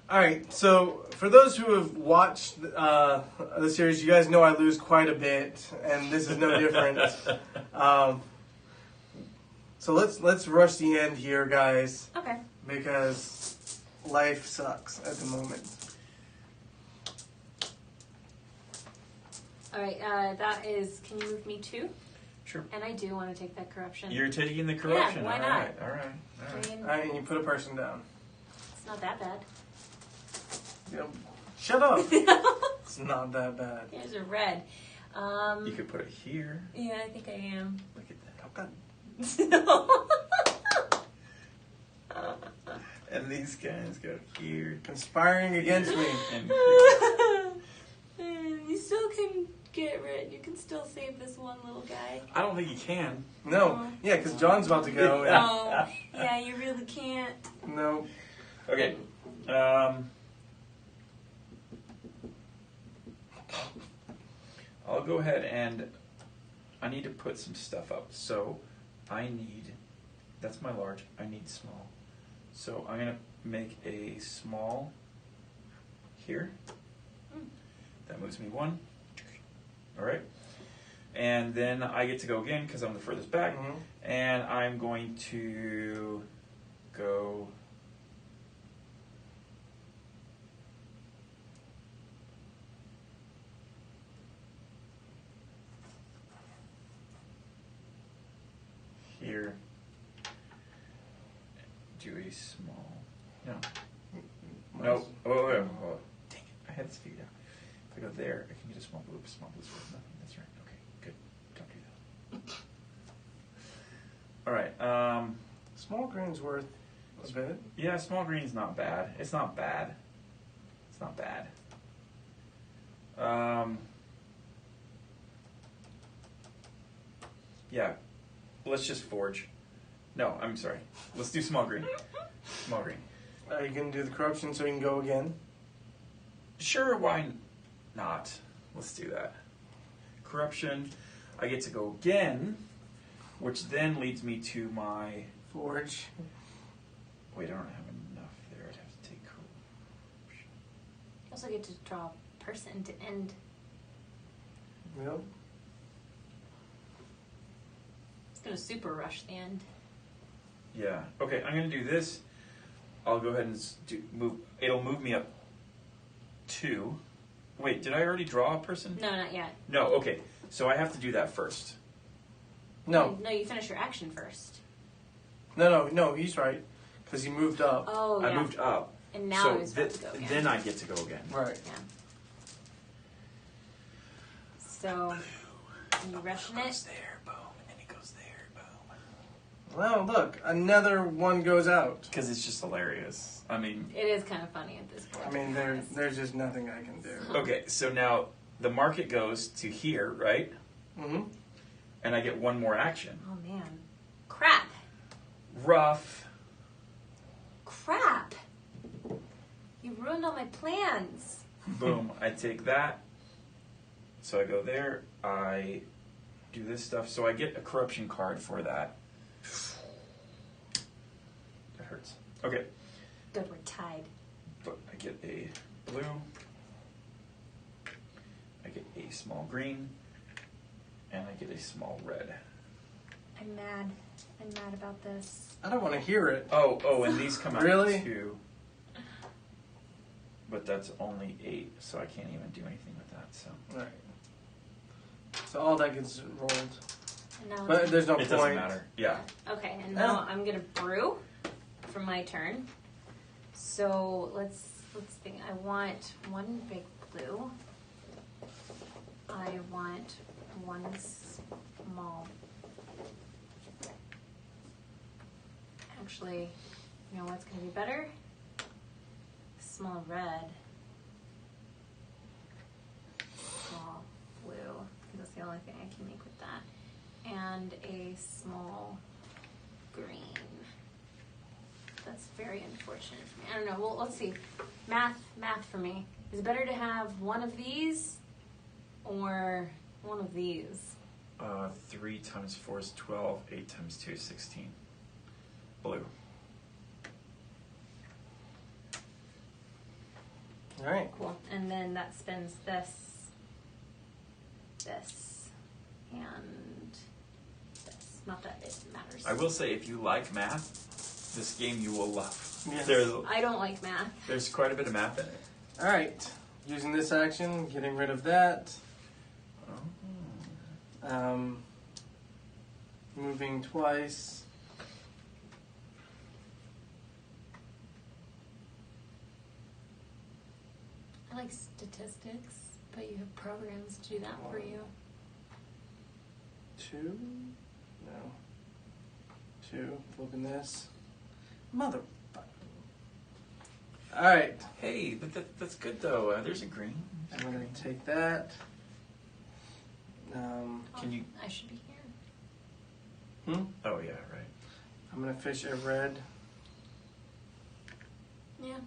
All right, so for those who have watched the series, you guys know I lose quite a bit, and this is no different. So let's rush the end here, guys, Okay. because life sucks at the moment. All right, that is... Can you move me 2? Sure. And I do want to take that corruption. You're taking the corruption. why All not? right. All right. I All right. mean, All right, and you put a person down. it's not that bad. Yep. Shut up. It's not that bad. Here's a red. You could put it here. Yeah, I think I am. Look at that. Oh, God. And these guys go here. Conspiring against me. And You still can get rid. You can still save this one little guy. I don't think you can. No. Yeah, because John's about to go. and- Oh, yeah, you really can't. No. Okay. I'll go ahead and I need to put some stuff up. So I need, that's my large, I need small. So I'm going to make a small here. That moves me 1. All right. And then I get to go again because I'm the furthest back. Mhm. And I'm going to go here. Do a small. No. No. Oh, dang it. I had this figured out. If I go there, I can get a small blue. Small blue's worth nothing. That's right. Okay, good. Don't do that. All right. Small green's worth a bit. Yeah, small green's not bad. It's not bad. It's not bad. Yeah. Let's just forge. No, I'm sorry. Let's do small green. Small green. You can do the corruption so you can go again. Sure, why not? Let's do that. Corruption. I get to go again, which then leads me to my... Forge. Wait, I don't have enough there. I'd have to take corruption. You also get to draw a person to end. Yep. It's going to super rush the end. Yeah. Okay, I'm going to do this. I'll go ahead and move. It'll move me up 2. Wait, did I already draw a person? No, not yet. No, okay. So I have to do that first. No. No, you finish your action first. No, he's right. Because he moved up. Oh, yeah. I moved up. And now so he's about to go again. Then I get to go again. Right. Yeah. So, you rushing it? there, boom, and then it goes there, boom. Well, look, another one goes out. Because it's just hilarious. I mean, It is kind of funny at this point. I mean, there's just nothing I can do. okay, so now the market goes to here, right? Mm-hmm. And I get 1 more action. Oh, man. Crap. Rough. Crap. You ruined all my plans. Boom, I take that. So I go there, I do this stuff. So I get a corruption card for that. That hurts. Okay, Good, we're tied. but I get a blue. I get a small green. And I get a small red. I'm mad. I'm mad about this. I don't want to hear it. Oh, and these come out Really? 2. But that's only 8, so I can't even do anything with that. So Right. So all that gets rolled. And now But there's no it point. doesn't matter. Yeah. Okay, and now I'm gonna brew for my turn. So let's think. I want 1 big blue. I want one small. Actually, you know what's going to be better? Small red. Small blue. Because that's the only thing I can make with that. And a small green. That's very unfortunate for me. I don't know. Well, let's see. Math for me. Is it better to have one of these or one of these? 3 times 4 is 12. 8 times 2 is 16. Blue. All right. Cool. And then that spins this, and this. Not that it matters. I will say, if you like math, this game you will love. Yes. I don't like math. There's quite a bit of math in it. All right. Using this action, getting rid of that. Moving twice. I like statistics, but you have programs to do that for you. 2. No. 2. Flipping this. Mother. All right. Hey, but that's good though. There's a green. I'm gonna take that. Can you? I should be here. Oh yeah, right. I'm gonna fish a red. Yeah,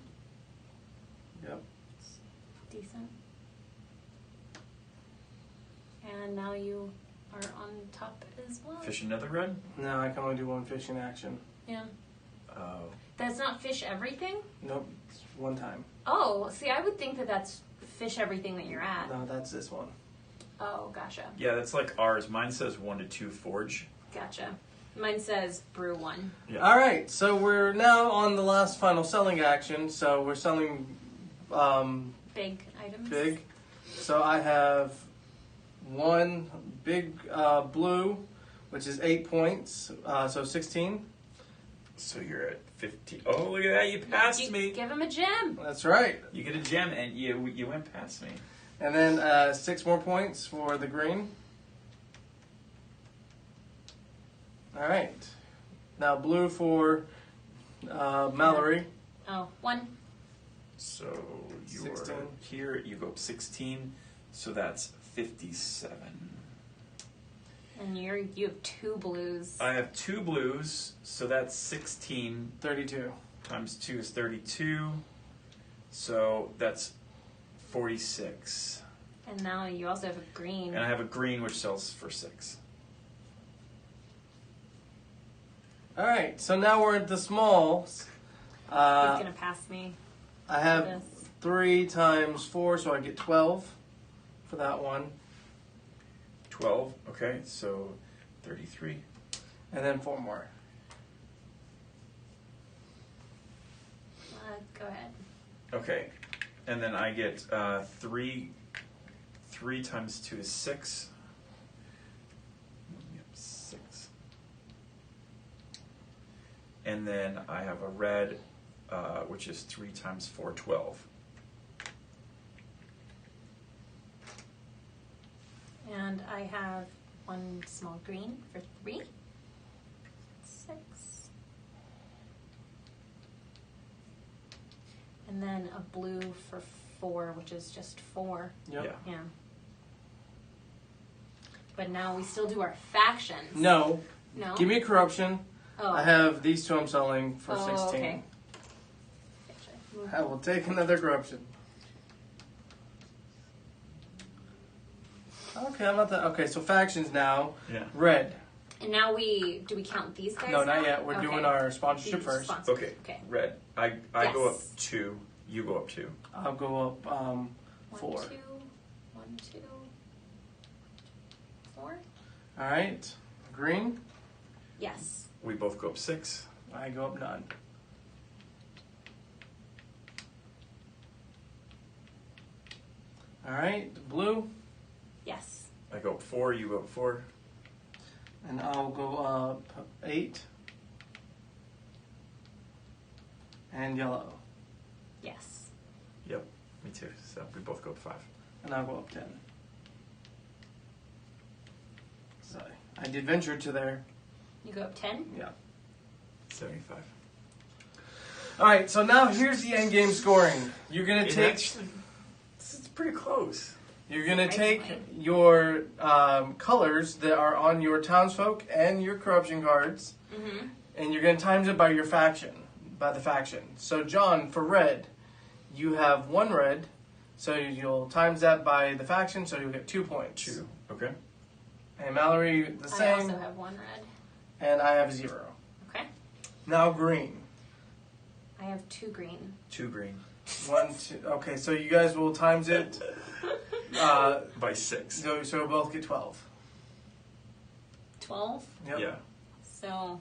Yep. decent. And now you are on top as well. Fish another red. No, I can only do one fishing action. Yeah. Oh. That's not fish everything? Nope. It's one time. Oh, see, I would think that that's fish everything that you're at. No, that's this one. Oh, gotcha. Yeah, that's like ours. Mine says 1 to 2 forge. Gotcha. Mine says brew 1. Yeah. All right. So we're now on the last final selling action. So we're selling Big items. big. So I have one big blue, which is 8 points. So 16. So you're at 50. Oh, look at that! You passed me. Give him a gem. That's right. You get a gem, and you went past me. And then 6 more points for the green. All right. Now blue for Mallory. Oh, 1. So you're 16. here. You go up 16. So that's 57. And you have 2 blues. I have 2 blues, so that's 16 32. times 2 is 32. So that's 46. And now you also have a green. And I have a green which sells for 6. All right. So now we're at the smalls. He's going to pass me. I have this. 3 times 4, so I get 12 for that one. 12, okay, so 33. And then 4 more. Go ahead. Okay, and then I get 3 times 2 is 6. Yep, 6. And then I have a red, which is 3 times 4, 12. And I have 1 small green for 3. 6. And then a blue for 4, which is just 4. Yep. Yeah. Yeah. But now we still do our factions. No. No? Give me a corruption. Oh. I have these 2 I'm selling for 16. Okay. Gotcha. I will take another corruption. Okay, I'm not that. Okay, so factions now. Yeah. Red. And now do we count these guys? No, not now? yet. We're Okay. doing our sponsorship These first. sponsors. Okay. Okay. Red. I go up Yes. 2. You go up 2. I'll go up 4. 1, 2, 1, 2, 4. All right. Green. Yes. We both go up 6. I go up none. All right. Blue. Yes. I go up 4. You go up 4. And I'll go up 8. And yellow. Yes. Yep. Me too. So we both go up 5. And I'll go up 10. So I did venture to there. You go up 10? Yeah. 75. All right, so now here's the end game scoring. You're gonna It take. actually- It's pretty close. You're gonna take Surprisingly. your colors that are on your townsfolk and your corruption cards, Mm-hmm. and you're gonna times it by your faction, by the faction. So John, for red, you have 1 red, so you'll times that by the faction, so you'll get 2 points. 2. Okay. And Mallory the I same, also have 1 red. and I have 0. Okay. Now green. I have 2 green. 2 green. 1, 2. Okay, so you guys will times it. By 6. So we'll both get 12. 12. Yep. Yeah. So.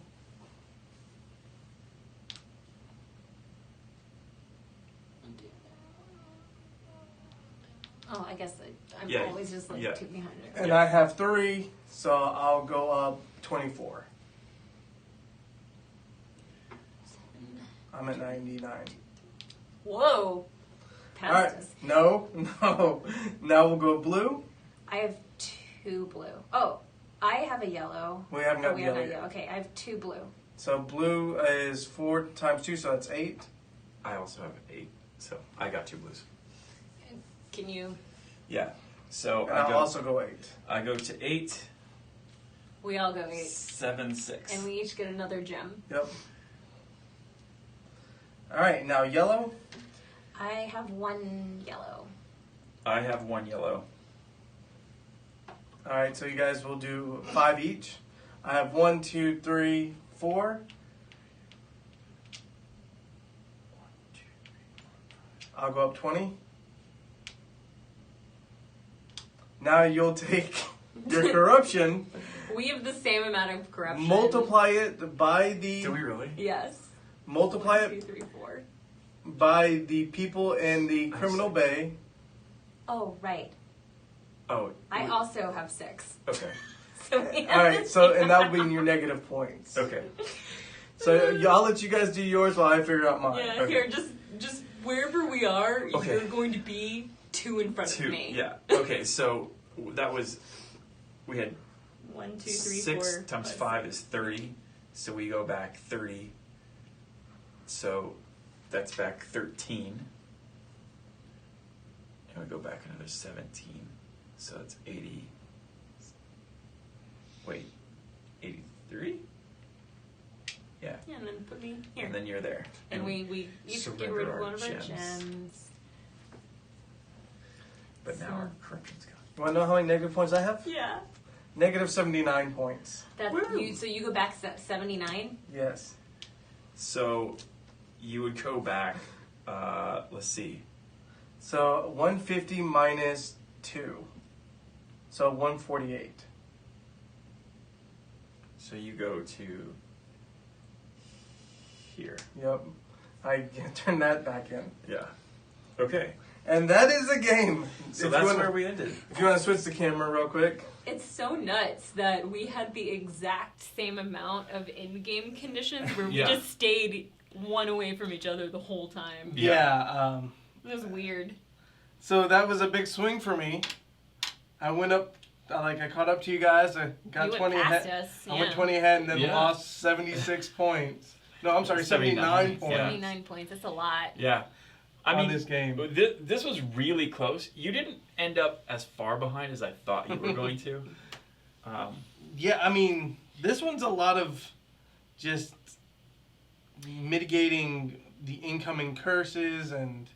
Oh, I guess I'm Yeah, always just like yeah. 2 behind it. And I have 3, so I'll go up 24. I'm at 99. Whoa. All right. Passed us. No. Now we'll go blue. I have 2 blue. Oh, I have a yellow. We haven't Oh, got we the have yellow not yet. yet. Okay, I have 2 blue. So blue is 4 times 2, so that's 8. I also have 8. So I got 2 blues. Can you? Yeah. So And I'll also go 8. I go to 8. We all go 8. 7, 6. And we each get another gem. Yep. All right, now yellow. I have 1 yellow. I have 1 yellow. All right, so you guys will do 5 each. I have 1, 2, 3, 4. I'll go up 20. Now you'll take your corruption, We have the same amount of corruption. multiply it by the Do we really? Yes. multiply 1, 2, it 3, 4. by the people in the criminal bay. Oh, right. Oh. I also have 6. Okay. So we have All right, the so same and that'll be amount. in your negative points. Okay. So I'll let you guys do yours while I figure out mine. Yeah, Okay. here, just wherever we are, Okay. you're going to be 2 in front 2. of me. Yeah. Okay, so that was. We had 1, 2, 3, 6 4. times 5 is 30. So we go back 30. So that's back 13. And we go back another 17. So it's 80. Wait, 83? Yeah. Yeah, and then put me here. And then you're there. And we each get surrender rid of our 1 of our gems. gems. But now So- our corruption's gone. You want to know how many negative points I have? Yeah. Negative 79 points. That's Woo. you. So you go back 79. Yes. So you would go back, let's see. So 150 minus 2. So 148. So you go to here. Yep. I can turn that back in. Yeah. Okay. And that is the game. So If that's you wanna, where we ended. If you want to switch the camera real quick. It's so nuts that we had the exact same amount of in-game conditions where we Yeah. just stayed 1 away from each other the whole time. Yeah. It was weird. So that was a big swing for me. I went up, I caught up to you guys. I got You went 20 past ahead. us. I went yeah. 20 ahead and then Yeah. lost 76 points. No, I'm sorry, 79 points 79 points. That's a lot. Yeah. I on mean, this game. this was really close. You didn't end up as far behind as I thought you were going to. Yeah, I mean, this one's a lot of just mitigating the incoming curses and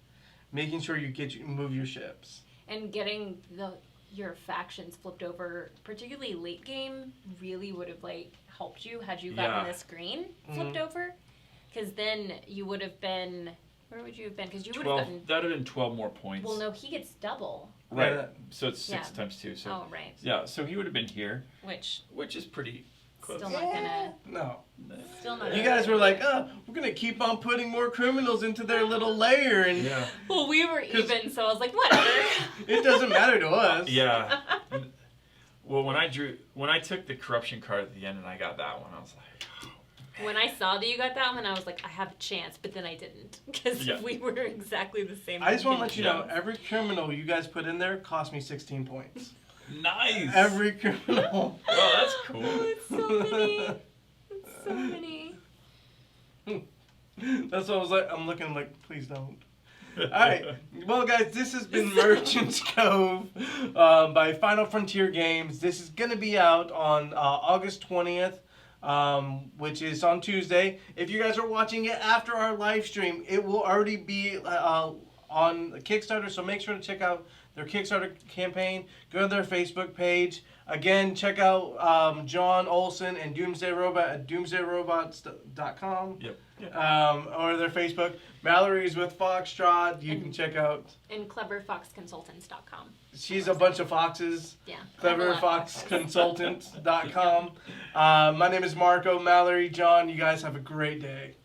making sure you move your ships. And getting your factions flipped over, particularly late game, really would have helped you had you gotten Yeah. this green flipped over. Because then you would have been. Where would you have been? Because you would have 12. gotten. That would have been 12 more points. Well, no, he gets double. Right. Yeah. So it's 6 Yeah. times 2. So Oh, right. yeah. So he would have been here, Which which is pretty close. still not gonna. No. Still not. You gonna- guys were like, oh, we're going to keep on putting more criminals into their little lair, and Yeah. Well, we were even, so I was like, whatever. it doesn't matter to us. Yeah. Well, when I took the corruption card at the end and I got that one, I was like, when I saw that you got that one, I was like, I have a chance, but then I didn't because Yeah. we were exactly the same. I just want to let you know, Yeah. every criminal you guys put in there cost me 16 points. Nice. Every criminal. Well, that's cool. It's so many. It's so many. That's what I was like. I'm looking like, please don't. All right. Well, guys, this has been Merchant's Cove by Final Frontier Games. This is going to be out on August 20th, which is on Tuesday. If you guys are watching it after our live stream, it will already be on Kickstarter, so make sure to check out their Kickstarter campaign. Go to their Facebook page. Again, check out John Olson and Doomsday Robot at doomsdayrobots.com. Yep. Or their Facebook. Mallory's with Foxtrot. You can check out. And cleverfoxconsultants.com. She's a bunch of foxes. Yeah. I have a lot of foxes. Cleverfoxconsultants.com. My name is Marco, Mallory, John. You guys have a great day.